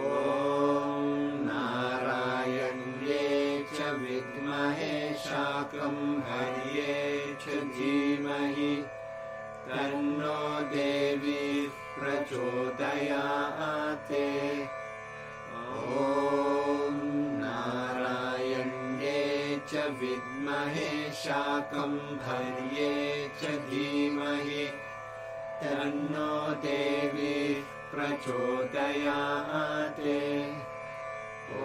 नारायण्ये च विद्महे शाकम्भर्ये च धीमहि तन्नो देवी प्रचोदयात्। ॐ नारायण्ये च विद्महे शाकम्भर्ये च धीमहि तन्नो देवी प्रचोदयात्। ॐ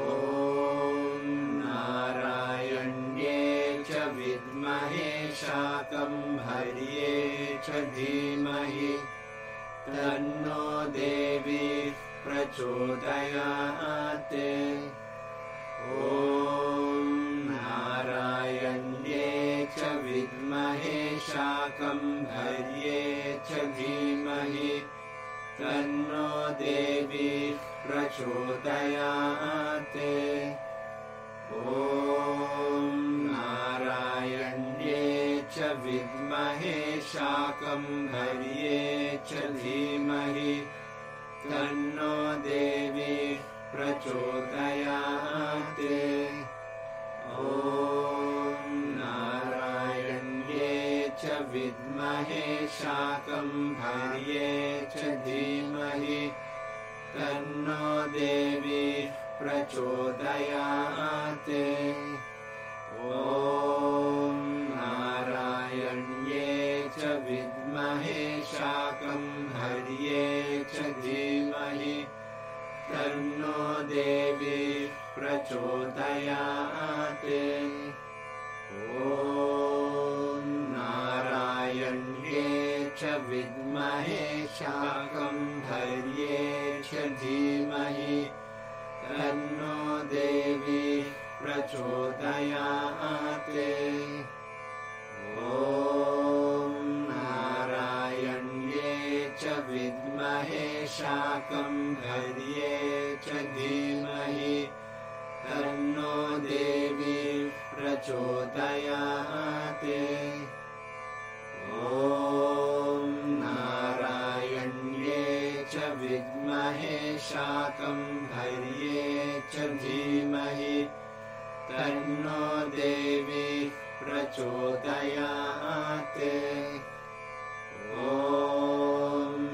नारायण्ये च विद्महे शाकम्भर्ये च धीमहि तन्नो देवी प्रचोदयात्। ॐ नारायण्ये च विद्महे शाकम्भर्ये च धीमहि तन्नो देवी प्रचोदयात्। ॐ नारायण्ये च विद्महे शाकम्भर्ये च धीमहि तन्नो देवी प्रचोदयात्। ॐ नारायण्ये च विद्महे शाकम्भर्ये च धीमहि तन्नो देवी प्रचोदयात्। ॐ नारायण्ये च विद्महे शाकम्भर्ये च धीमहि तन्नो देवी प्रचोदयात्। ॐ नारायण्ये च विद्महे शाकम्भर्ये च धीमहि तन्नो देवी प्रचोदयात्। ॐ नारायण्ये च विद्महे शाकम्भर्ये च धीमहि तन्नो देवी प्रचोदयात्। ॐ नारायण्ये च विद्महे शाकम्भर्ये च धीमहि तन्नो देवी प्रचोदयात्। ॐ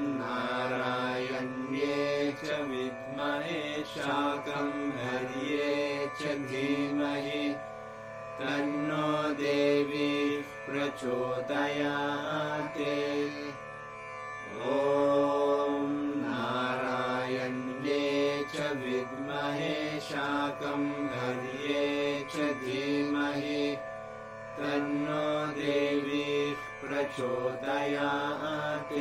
नारायण्ये च विद्महे शाकम्भर्ये च धीमहि तन्नो देवी प्रचोदयात्। ॐ नारायण्ये च विद्महे शाकम्भर्ये च धीमहि तन्नो देवी प्रचोदयात्।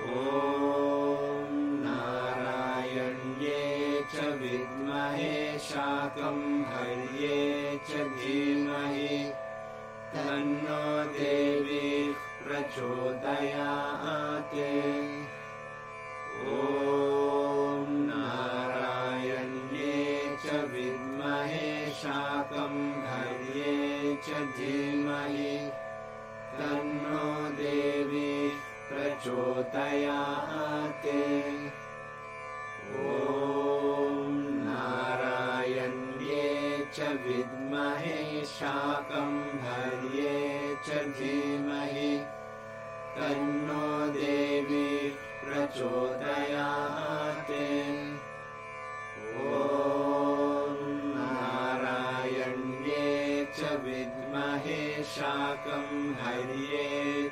ॐ नारायण्ये च विद्महे शाकम्भर्ये च धीमहि तन्नो देवी प्रचोदयात्। ॐ नारायण्ये च विद्महे शाकम्भर्ये च धीमहि तन्नो देवी प्रचोदयात्। ॐ नारायण्ये च विद्महे शाकम्भर्ये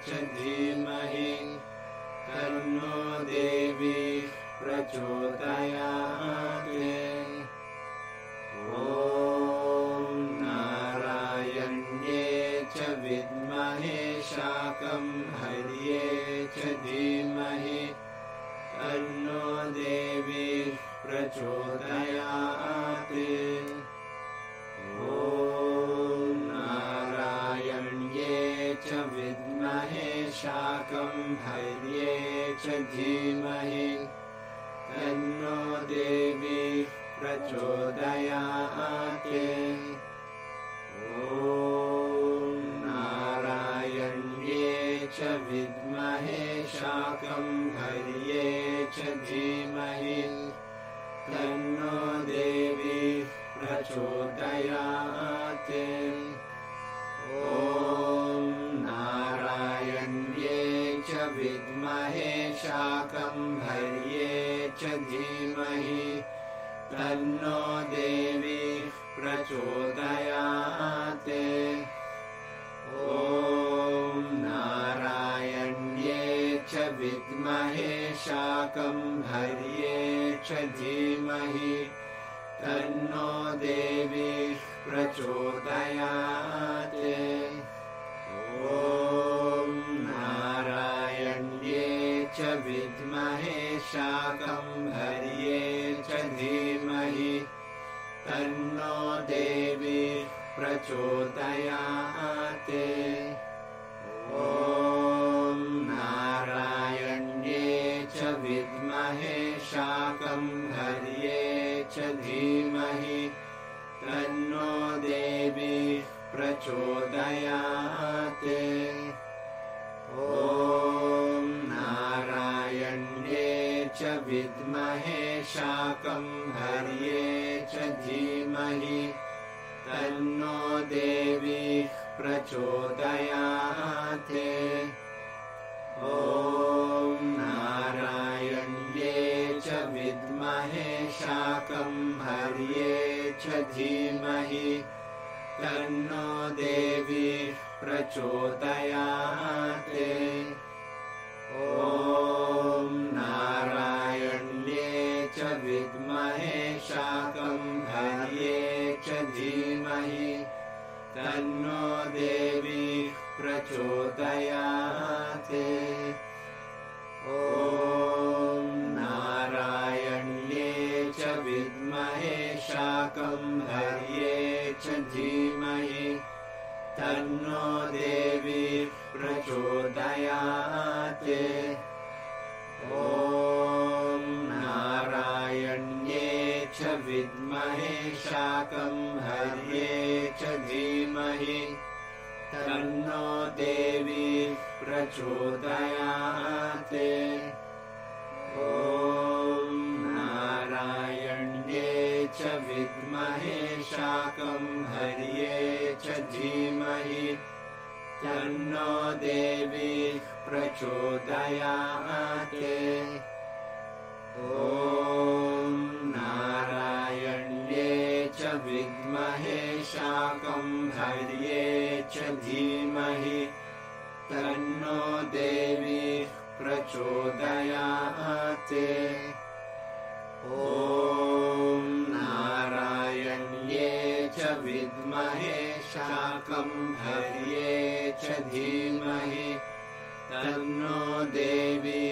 च धीमहि तन्नो देवी प्रचोदयात्। ॐ नारायण्ये च विद्महे शाकम्भर्ये च धीमहि तन्नो देवी प्रचोदयात्। ॐ नारायण्ये च विद्महे शाकम्भर्ये च धीमहि तन्नो देवी प्रचोदयात्। ॐ नारायण्ये च विद्महे शाकम्भर्ये च धीमहि तन्नो देवी प्रचोदयात्। ॐ नारायण्ये च विद्महे शाकम्भर्ये च धीमहि तन्नो देवी प्रचोदयात्। ॐ नारायण्ये च विद्महे शाकम्भर्ये च धीमहि तन्नो देवी प्रचोदयात्। ॐ नारायण्ये च विद्महे शाकम्भर्ये च धीमहि तन्नो देवी प्रचोदयात्। ॐ नारायण्ये च विद्महे शाकम्भर्ये च धीमहि तन्नो देवी प्रचोदयात्। ॐ नारायण्ये च विद्महे शाकम्भर्ये च धीमहि तन्नो देवी प्रचोदयात्। ॐ नारायण्ये च विद्महे शाकम्भर्ये च धीमहि तन्नो देवी प्रचोदयात्। ॐ नारायण्ये च विद्महे शाकम्भर्ये च धीमहि तन्नो देवी प्रचोदयात्। ॐ नारायण्ये च विद्महे शाकम्भर्ये च धीमहि तन्नो देवी प्रचोदयात्। ॐ नारायण्ये च विद्महे शाकम्भर्ये च धीमहि तन्नो देवी प्रचोदयात्। ॐ नारायण्ये च विद्महे शाकम्भर्ये च धीमहि तन्नो देवी प्रचोदयात्। ॐ नारायण्ये च विद्महे शाकम्भर्ये च धीमहि तन्नो देवी प्रचोदयात्। ॐ नारायण्ये च विद्महे शाकम्भर्ये च धीमहि तन्नो देवी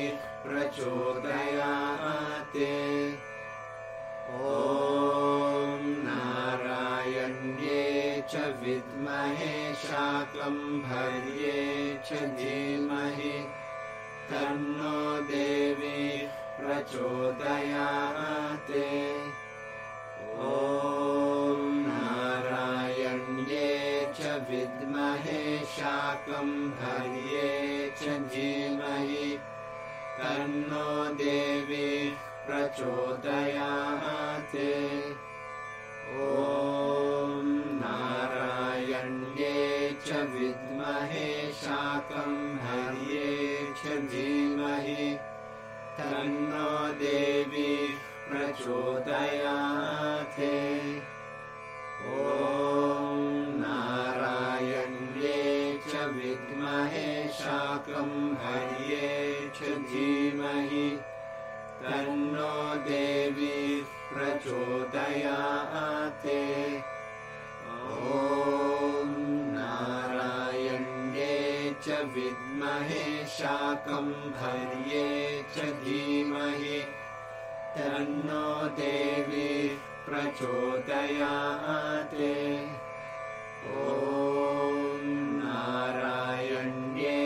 प्रचोदयात्। ॐ नारायण्ये च विद्महे शाकम्भर्ये च धीमहि तन्नो देवी प्रचोदयात्। ॐ नारायण्ये च विद्महे शाकम्भर्ये च धीमहि तन्नो देवी प्रचोदयात्। ॐ नारायण्ये च विद्महे शाकम्भर्ये च धीमहि तन्नो देवी प्रचोदयात्। ॐ नारायण्ये च देवी प्रचोदयात् ॐ नारायण्ये च विद्महे शाकम्भर्ये च धीमहि तन्नो देवी प्रचोदयात् ॐ नारायण्ये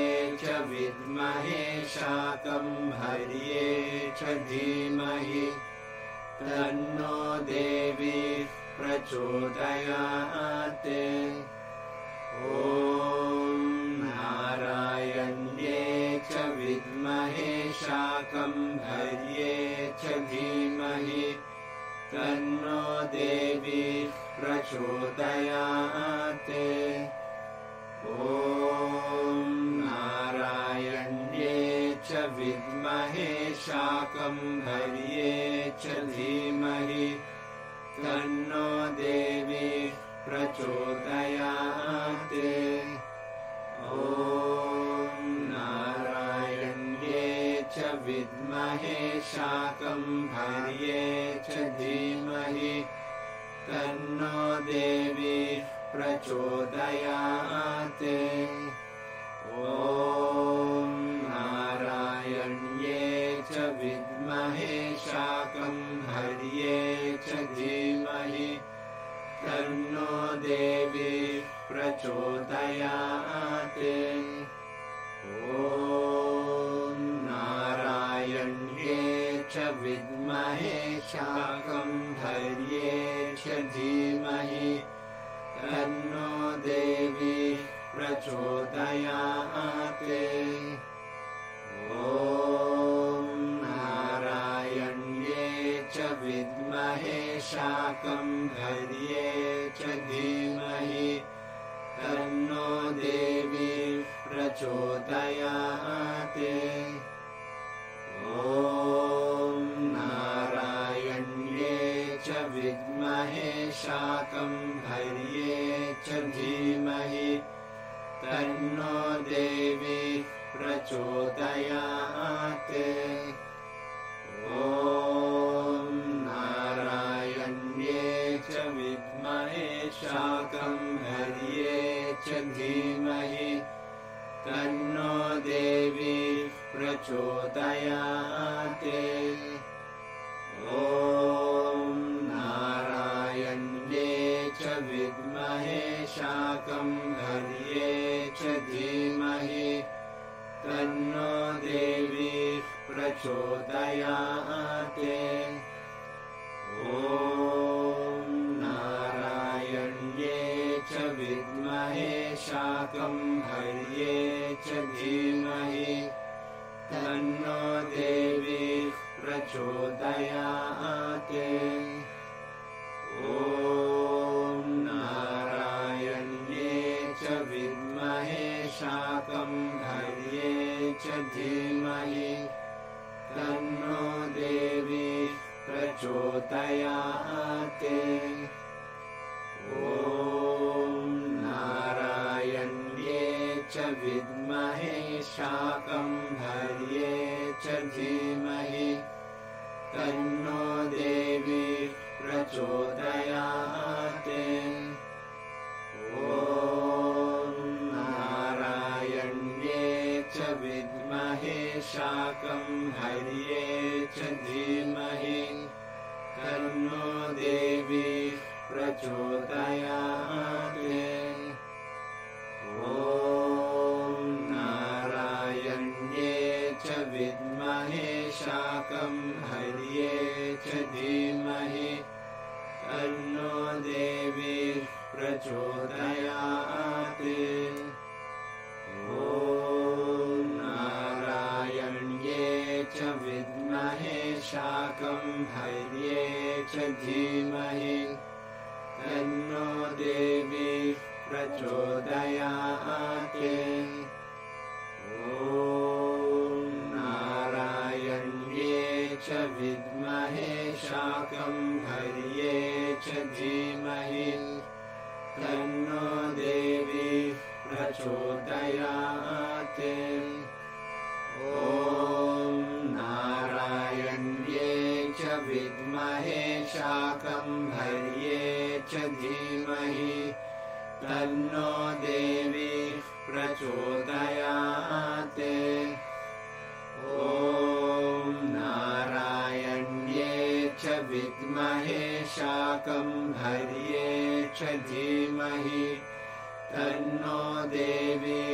च विद्महे शाकम्भर्ये च धीमहि तन्नो देवी प्रचोदयात् ॐ नारायण्ये च विद्महे शाकम्भर्ये च धीमहि तन्नो देवी प्रचोदयात् ॐ नारायण्ये च विद्महे शाकम्भर्ये च धीमहि तन्नो देवी प्रचोदयात् ॐ नारायण्ये च विद्महे शाकम्भर्ये च धीमहि तन्नो देवी प्रचोदयात् ॐ नारायण्ये च विद्महे शाकम्भर्ये च धीमहि तन्नो देवी प्रचोदयात् ॐ नारायण्ये च विद्महे शाकम्भर्ये च धीमहि तन्नो देवी प्रचोदयात् ॐ नारायण्ये च विद्महे शाकम्भर्ये च धीमहि तन्नो देवी प्रचोदयात् ॐ नारायण्ये च विद्महे शाकम्भर्ये च धीमहि तन्नो देवी प्रचोदयात् ॐ नारायण्ये च विद्महे शाकम्भर्ये च धीमहि तन्नो देवी प्रचोदयात् ॐ नारायण्ये च विद्महे शाकम्भर्ये च धीमहि तन्नो देवी प्रचोदयात् ॐ नारायण्ये च विद्महे शाकम्भर्ये च धीमहि तन्नो देवी प्रचोदयात् ॐ नारायण्ये च विद्महे शाकम्भर्ये च धीमहि तन्नो देवी प्रचोदयात् ॐ नारायण्ये च विद्महे शाकम्भर्ये च धीमहि तन्नो देवी प्रचोदयात् ॐ नारायण्ये च विद्महे शाकम्भर्ये च धीमहि तन्नो देवी प्रचोदयात् ॐ नारायण्ये च विद्महे शाकम्भर्ये च धीमहि तन्नो देवी प्रचोदयात् ॐ नारायण्ये च विद्महे शाकम्भर्ये च धीमहि तन्नो देवी प्रचोदयात् ॐ नारायण्ये च विद्महे शाकम्भर्ये च धीमहि तन्नो देवी प्रचोदयात् ॐ नारायण्ये च विद्महे शाकम्भर्ये च धीमहि तन्नो देवी प्रचोदयात्। ॐ नारायण्ये च विद्महे शाकम्भर्ये च धीमहि तन्नो देवी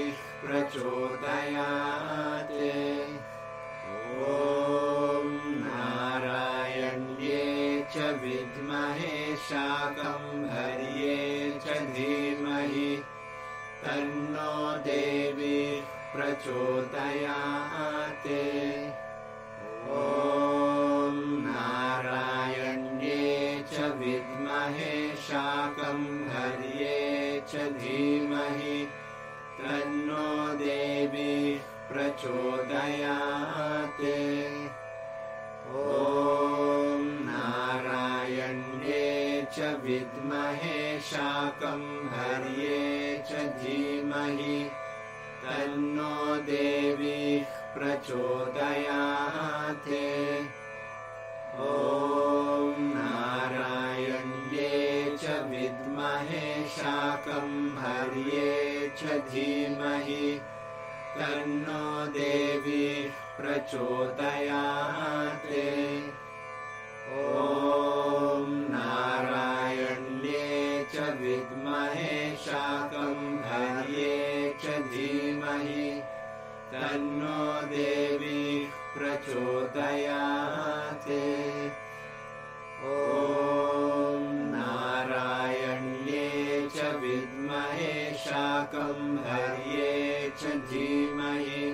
प्रचोदयात्। ॐ नारायण्ये च विद्महे शाकम्भर्ये च धीमहि तन्नो देवी प्रचोदयात्। ॐ नारायण्ये च विद्महे शाकम्भर्ये च धीमहि तन्नो देवी प्रचोदयात्। ॐ नारायण्ये च विद्महे शाकम्भर्ये च धीमहि तन्नो देवी प्रचोदयात्। ॐ नारायण्ये च विद्महे शाकम्भर्ये च धीमहि तन्नो देवी प्रचोदयात्। ॐ नारायण्ये च विद्महे शाकम्भर्ये च धीमहि तन्नो देवी प्रचोदयात्। ॐ नारायण्ये च विद्महे शाकम्भर्ये च धीमहि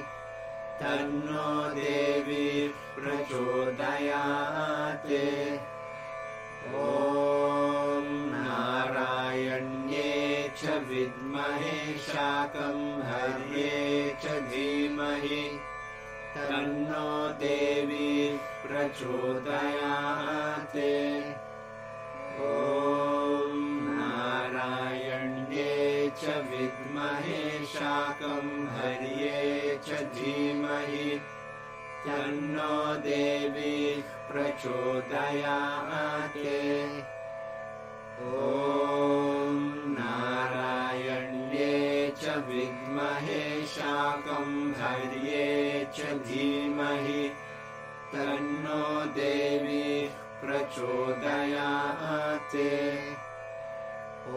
तन्नो देवी प्रचोदयात्। ॐ नारायण्ये च विद्महे शाकम्भर्ये च धीमहि तन्नो देवी प्रचोदयात्। ॐ नारायण्ये च विद्महे शाकम्भर्ये च धीमहि तन्नो देवी प्रचोदयात्। ॐ नारायण्ये च विद्महे शाकम्भर्ये च धीमहि तन्नो देवी प्रचोदयात्। ॐ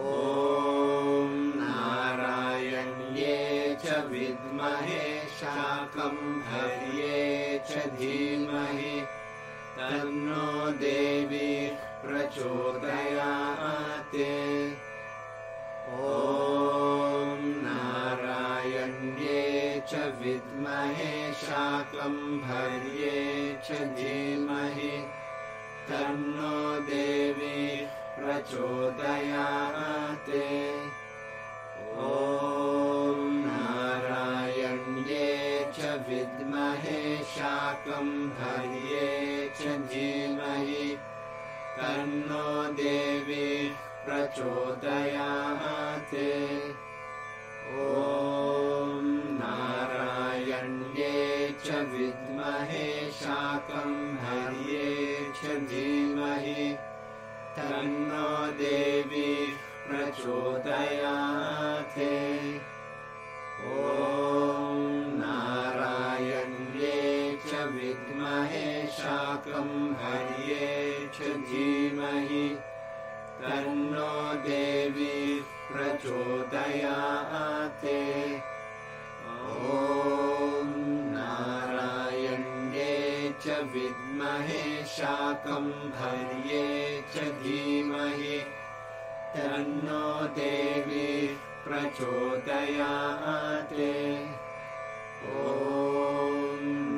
नारायण्ये च विद्महे शाकम्भर्ये च धीमहि तन्नो देवी प्रचोदयात्। ॐ नारायण्ये च विद्महे शाकम्भर्ये च धीमहि तन्नो देवी प्रचोदयात्। ॐ नारायण्ये च विद्महे शाकम्भर्ये च धीमहि तन्नो देवी प्रचोदयात्। ॐ नारायण्ये च विद्महे शाकम्भर्ये च धीमहि तन्नो देवी प्रचोदयात्। ॐ नारायण्ये च विद्महे शाकम्भर्ये च धीमहि तन्नो देवी प्रचोदयात्। ॐ नारायण्ये च विद्महे शाकम्भर्ये च धीमहि तन्नो देवी प्रचोदयात्। ॐ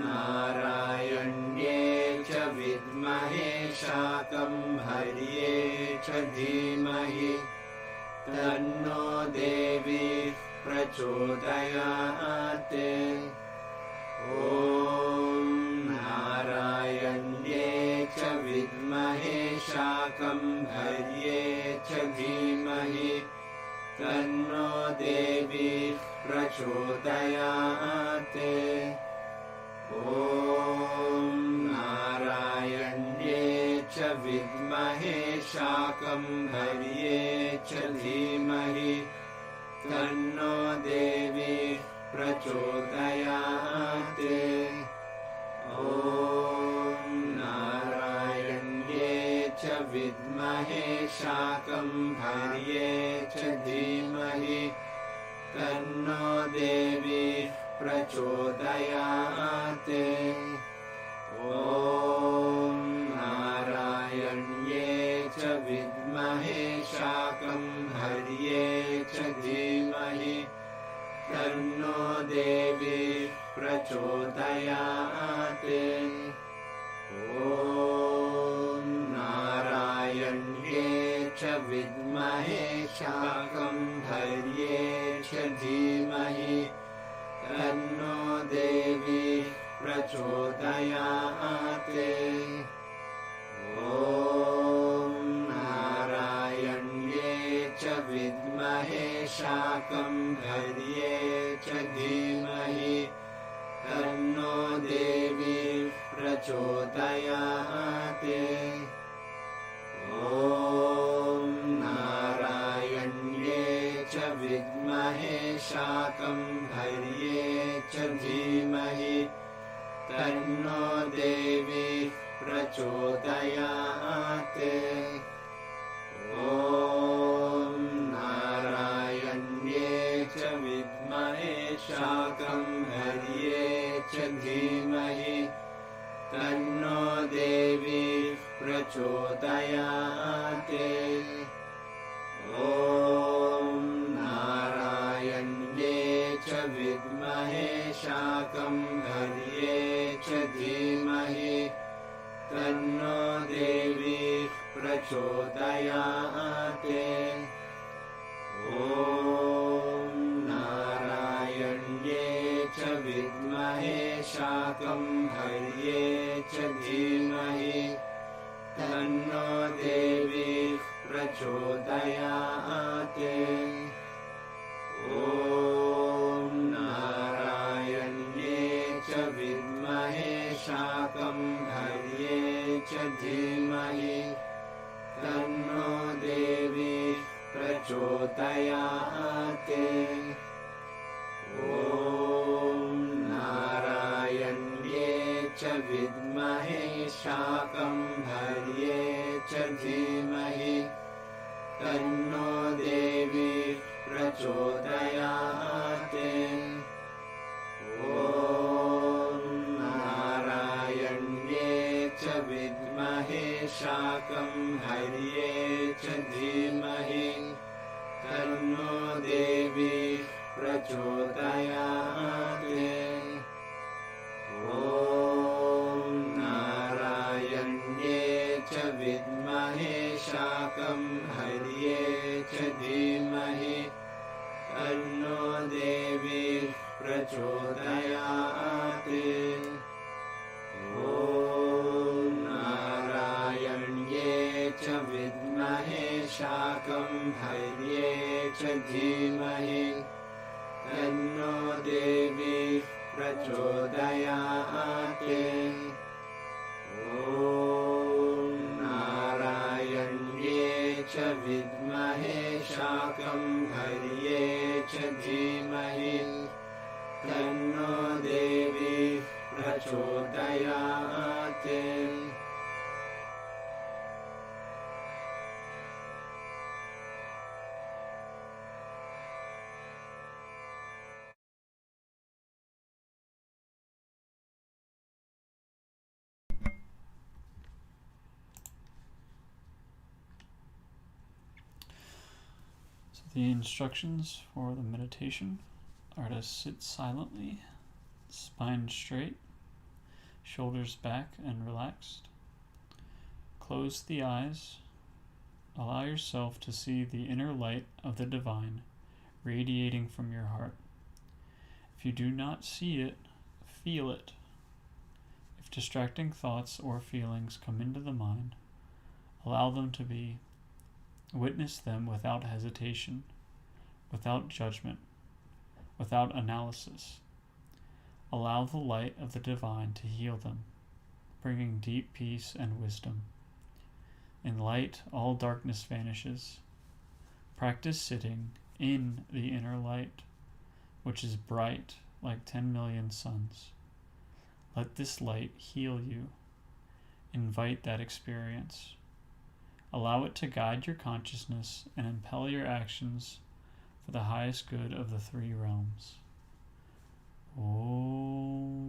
नारायण्ये च विद्महे शाकम्भर्ये च धीमहि तन्नो देवी प्रचोदयात्। ॐ नारायण्ये च विद्महे शाकम्भर्ये च धीमहि तन्नो देवी प्रचोदयात्। ॐ नारायण्ये विद्महे शाकम्भर्ये च धीमहि तन्नो देवी प्रचोदयात् ॐ नारायण्ये च विद्महे शाकम्भर्ये च धीमहि तन्नो देवी प्रचोदयात् ॐ नारायण्ये च विद्महे शाकम्भर्ये च धीमहि तन्नो देवी प्रचोदयात् ॐ नारायण्ये च विद्महे शाकम्भर्ये च धीमहि तन्नो देवी प्रचोदयात् ॐ नारायण्ये च विद्महे शाकम्भर्ये च धीमहि तन्नो देवी प्रचोदयात् ॐ नारायण्ये च विद्महे शाकम्भर्ये च धीमहि तन्नो देवी प्रचोदयात् ॐ नारायण्ये च विद्महे शाकम्भर्ये च धीमहि तन्नो देवी प्रचोदयात् ॐ नारायण्ये च विद्महे शाकम्भर्ये च धीमहि तन्नो देवी प्रचोदयात् ॐ नारायण्ये च विद्महे शाकम्भर्ये च धीमहि तन्नो देवी प्रचोदयात् ॐ नारायण्ये च विद्महे शाकम्भर्ये च धीमहि तन्नो देवी प्रचोदयात् ॐ नारायण्ये च विद्महे शाकम्भर्ये च धीमहि तन्नो देवी प्रचोदयात् ॐ नारायण्ये च विद्महे शाकम्भर्ये च धीमहि तन्नो देवी प्रचोदयात् ॐ नारायण्ये च विद्महे शाकम्भर्ये च धीमहि तन्नो देवी प्रचोदयात् ॐ नारायण्ये च विद्महे शाकम्भर्ये च धीमहि तन्नो देवी प्रचोदयात् ॐ नारायण्ये च विद्महे शाकम्भर्ये च धीमहि तन्नो देवी प्रचोदयात् The instructions for the meditation are to sit silently, spine straight, shoulders back and relaxed. Close the eyes. Allow yourself to see the inner light of the divine radiating from your heart. If you do not see it, feel it. If distracting thoughts or feelings come into the mind, allow them to be. Witness them without hesitation, without judgment, without analysis. Allow the light of the divine to heal them, bringing deep peace and wisdom. In light, all darkness vanishes. Practice sitting in the inner light, which is bright like 10 million suns. Let this light heal you. Invite that experience. Allow it to guide your consciousness and impel your actions for the highest good of the three realms. Om.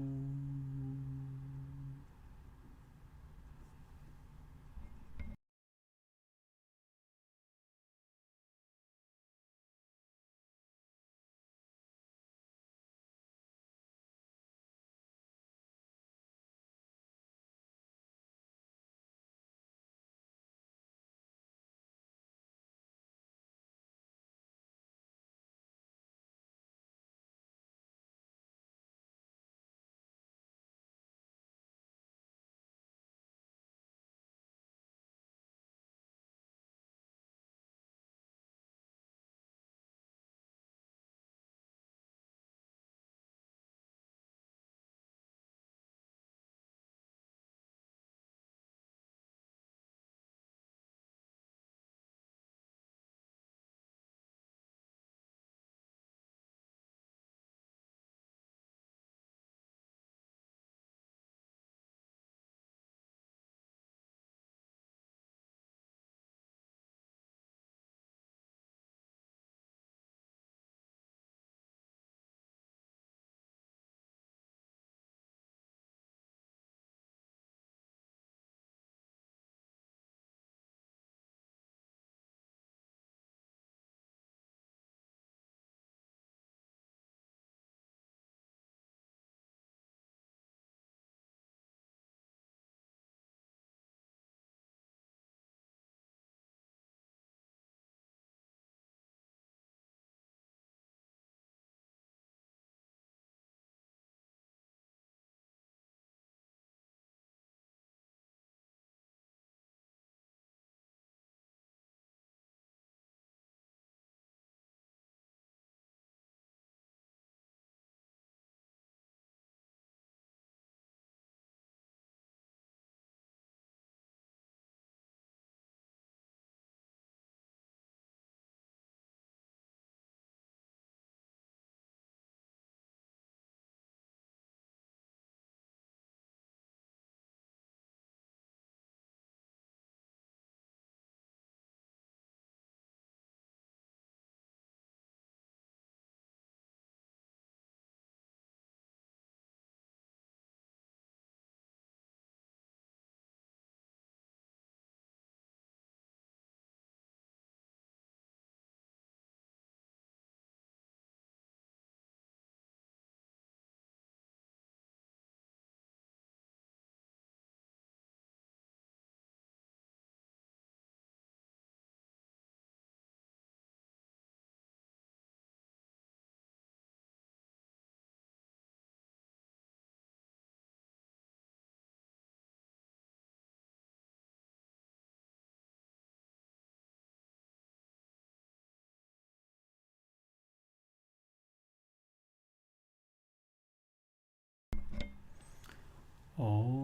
Om.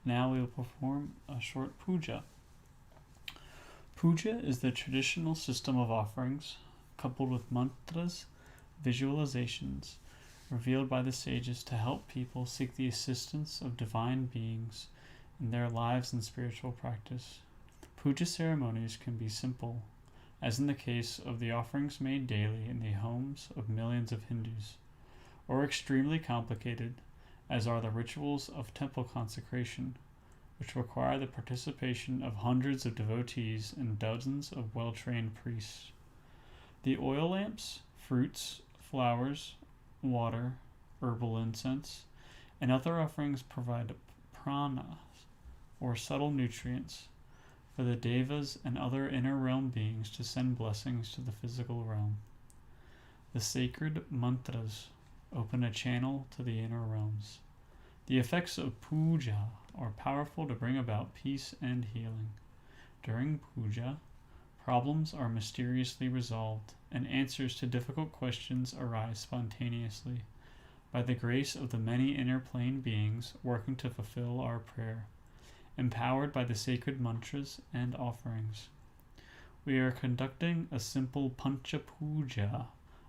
Now we will perform a short puja. Puja is the traditional system of offerings, coupled with mantras, visualizations, revealed by the sages to help people seek the assistance of divine beings in their lives and spiritual practice. Puja ceremonies can be simple, as in the case of the offerings made daily in the homes of millions of Hindus, or extremely complicated, as are the rituals of temple consecration, which require the participation of hundreds of devotees and dozens of well-trained priests. The oil lamps, fruits, flowers, water, herbal incense, and other offerings provide prana, or subtle nutrients, for the devas and other inner realm beings to send blessings to the physical realm. The sacred mantras open a channel to the inner realms. The effects of puja are powerful to bring about peace and healing. During puja, problems are mysteriously resolved, and answers to difficult questions arise spontaneously. by the grace of the many inner plane beings working to fulfill our prayer, empowered by the sacred mantras and offerings. We are conducting a simple Panchapuja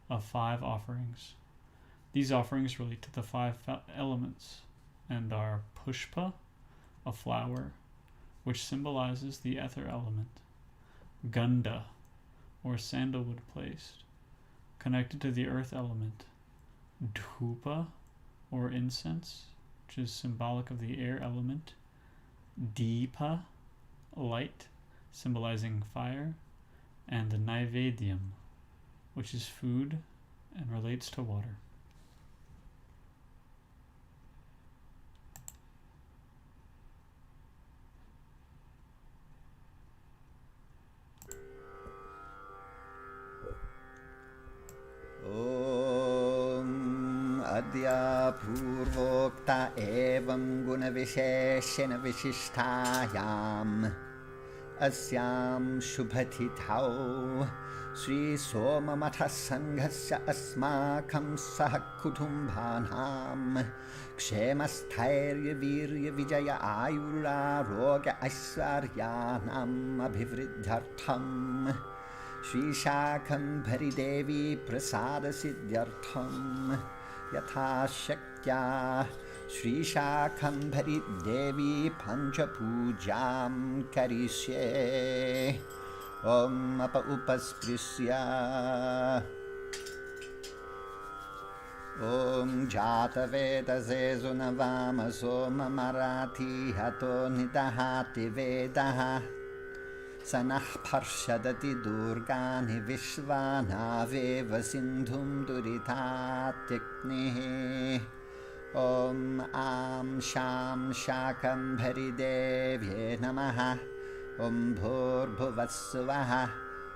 of 5 offerings. These offerings relate to the 5 elements and are Pushpa, a flower, which symbolizes the ether element, Gandha, or sandalwood placed, connected to the earth element, Dhupa, or incense, which is symbolic of the air element, Deepa, light, symbolizing fire, and Naivedyam, which is food and relates to water. Adya purvokta evam gunavisheshena vishishtayam asyam shubhatithau Sri Soma Matha Sanghasya asmakam sah kutumbhanam kshemasthirya virya vijaya ayura roga aiswaryanam abhivriddhartham Shri Shakambhari Devi Prasada Siddhyartham Yatha Shaktya Shri Shakambhari Devi Panchapujam Karisye Om Apa Upasprisya Om Jata Veda Zezunavama Soma Marathi Hato Nidahati Vedaha Sanah Parshadati Durgani Vishvanaveva Sindhum Duritatyaknihi Om Am Sham Shakambhari Devye Namaha Om Bhurbhuvasvaha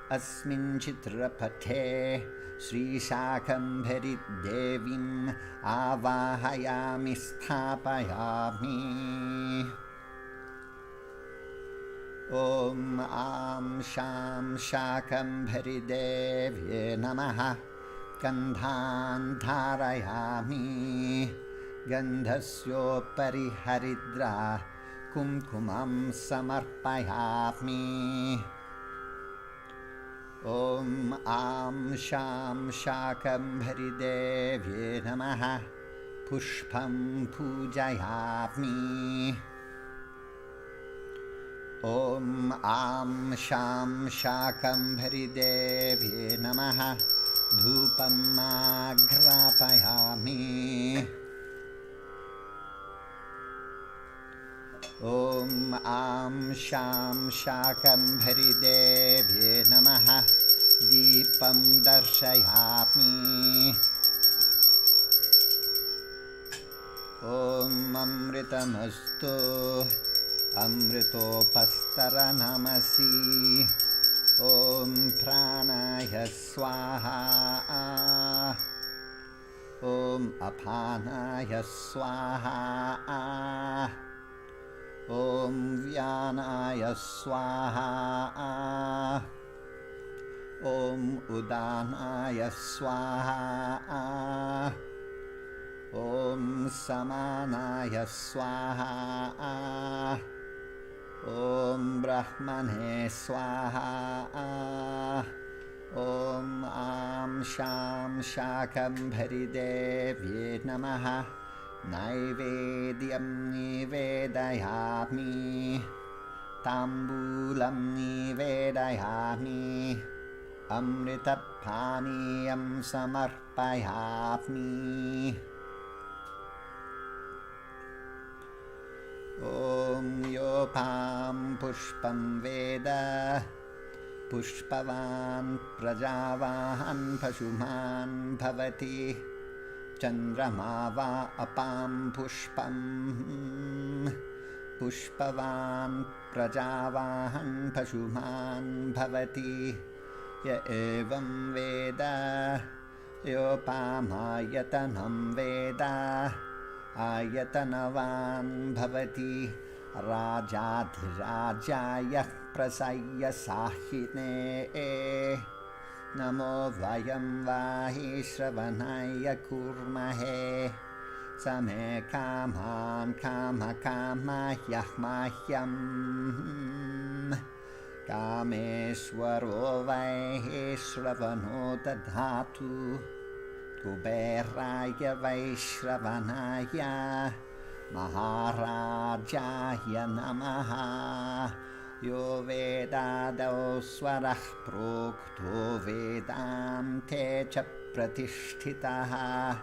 Asmin Chitrapathe Sri Shakambhari Devim Avahayami Sthapayami Om Am Sham Shakambhari Devye Namaha Gandhan Dharayami Gandhasyopari Haridra Kumkumam Samarpayami Om Am Sham Shakambhari Devye Namaha Pushpam Pujayami Om Am Sham Shakambhari Devye Namaha Dhupam Agrapayami Om Am Sham Shakambhari Devye Namaha Deepam Darshayami Om Amritamastu Amritopastara namasi Om Pranaya Swaha Om Apanaya Swaha Om Vyanaya Swaha Om Udanaya Swaha Om Samanaya Swaha Om Brahmane Swaha Om Am Sham Shakambhari Devye Namaha Naivedyam Nivedayami Tambulam Nivedayami Amritapaniyam Samarpayami Om Yopam Pushpam Veda Pushpavan Prajavahan Pashuman Bhavati Chandramava Apam Pushpam Pushpavan Prajavahan Pashuman Bhavati Ya Evam Veda Yopamayatanam Veda Ayatanavan Bhavati Rajadhirajaya Prasaya Sahine Namo vayam vahi shravanaya kurmahe. Same kaman kama kama yahmahyam. Kameshwaro vaihe shravano dadhatu. Kuberaya vaishravanaya. Maharajaya namaha. Yo vedado swarah prokto vedante cha pratishtitaha.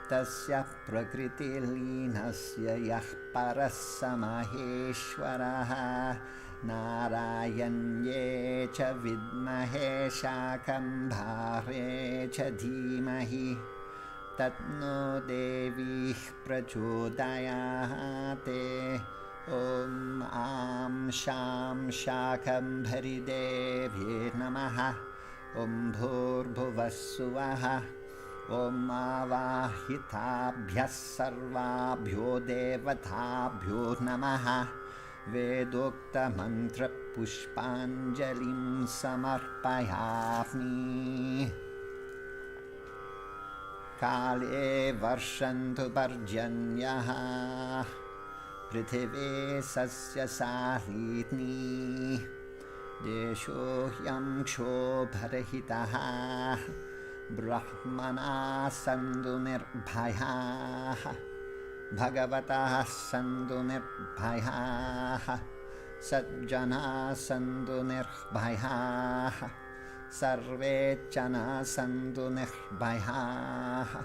Tasya prakriti linasya yah parasamaheshwaraha. Narayanye cha vidmahe Shakambhare cha dhimahi. Tatno Devi prachodayate. Om Am Sham Shakambhari Devi Namaha. Om Bhurbhuvassuvaha. Om Avahitabhyas Sarvabhyo Devatabhyo Namaha. Vedokta Mantra Pushpanjalim Samarpayami. Kale Varshantu Parjanyaha. Prithve Sasya Sahitni. Desho Hyam Kshobarahitaha. Brahmana Sandhu Nirbhayaha. Bhagavata Sandhu Nirbhayaha. Sajjana Sandhu Nirbhayaha. Sarvechana Sandhu Nirbhayaha.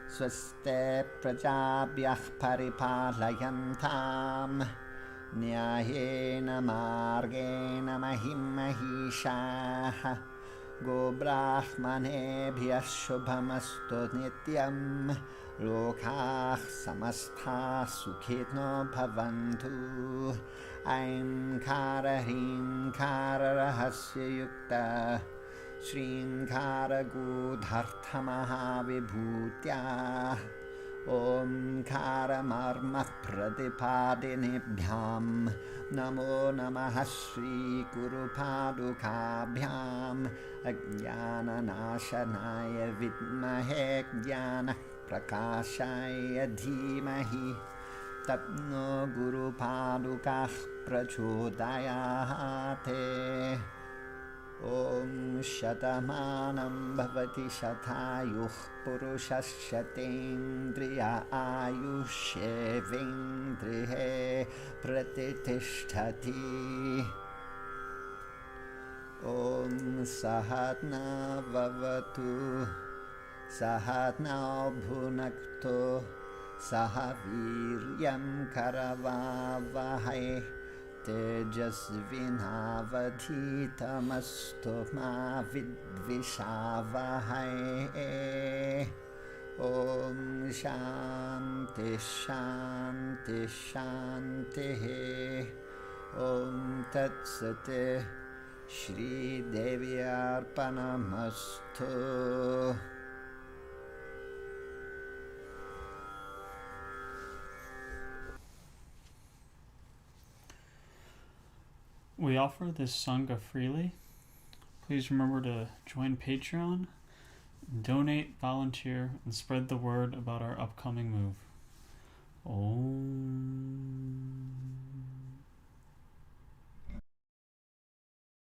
Swaste Prajabhyah Paripalayantam. Nyayena Margena Mahimahishaha. Go Brahmanebhyah Shubhamastu Nityam. Lokah Samastha Sukhino Bhavantu. Aim Kara Hrim Kara Rahasya Yukta. Shrim Kara Gudhartha Mahavibhutya. Om Kara Marma Pradipadinibhyam. Namo Namaha Shri Guru Padukabhyam. Ajnana Nashanaya Vidmahe Jnana Prakashaya Dhimahi. Tatno Guru Padukah Prachodayate. Om Shatamanam Bhavati Shatayuh Purushashatendriya Ayushevendrihe Pratitishthati. Om Sahatna Vavatu Sahatna Bhunakto Sahaviryam Karavavahai. Tejasvinavadhitamastu ma vidvishavahai. Om Shanti Shanti Shanti. Om Tatsate. Shri Devi Arpanamastu. We offer this Sangha freely. Please remember to join Patreon, donate, volunteer, and spread the word about our upcoming move. Om.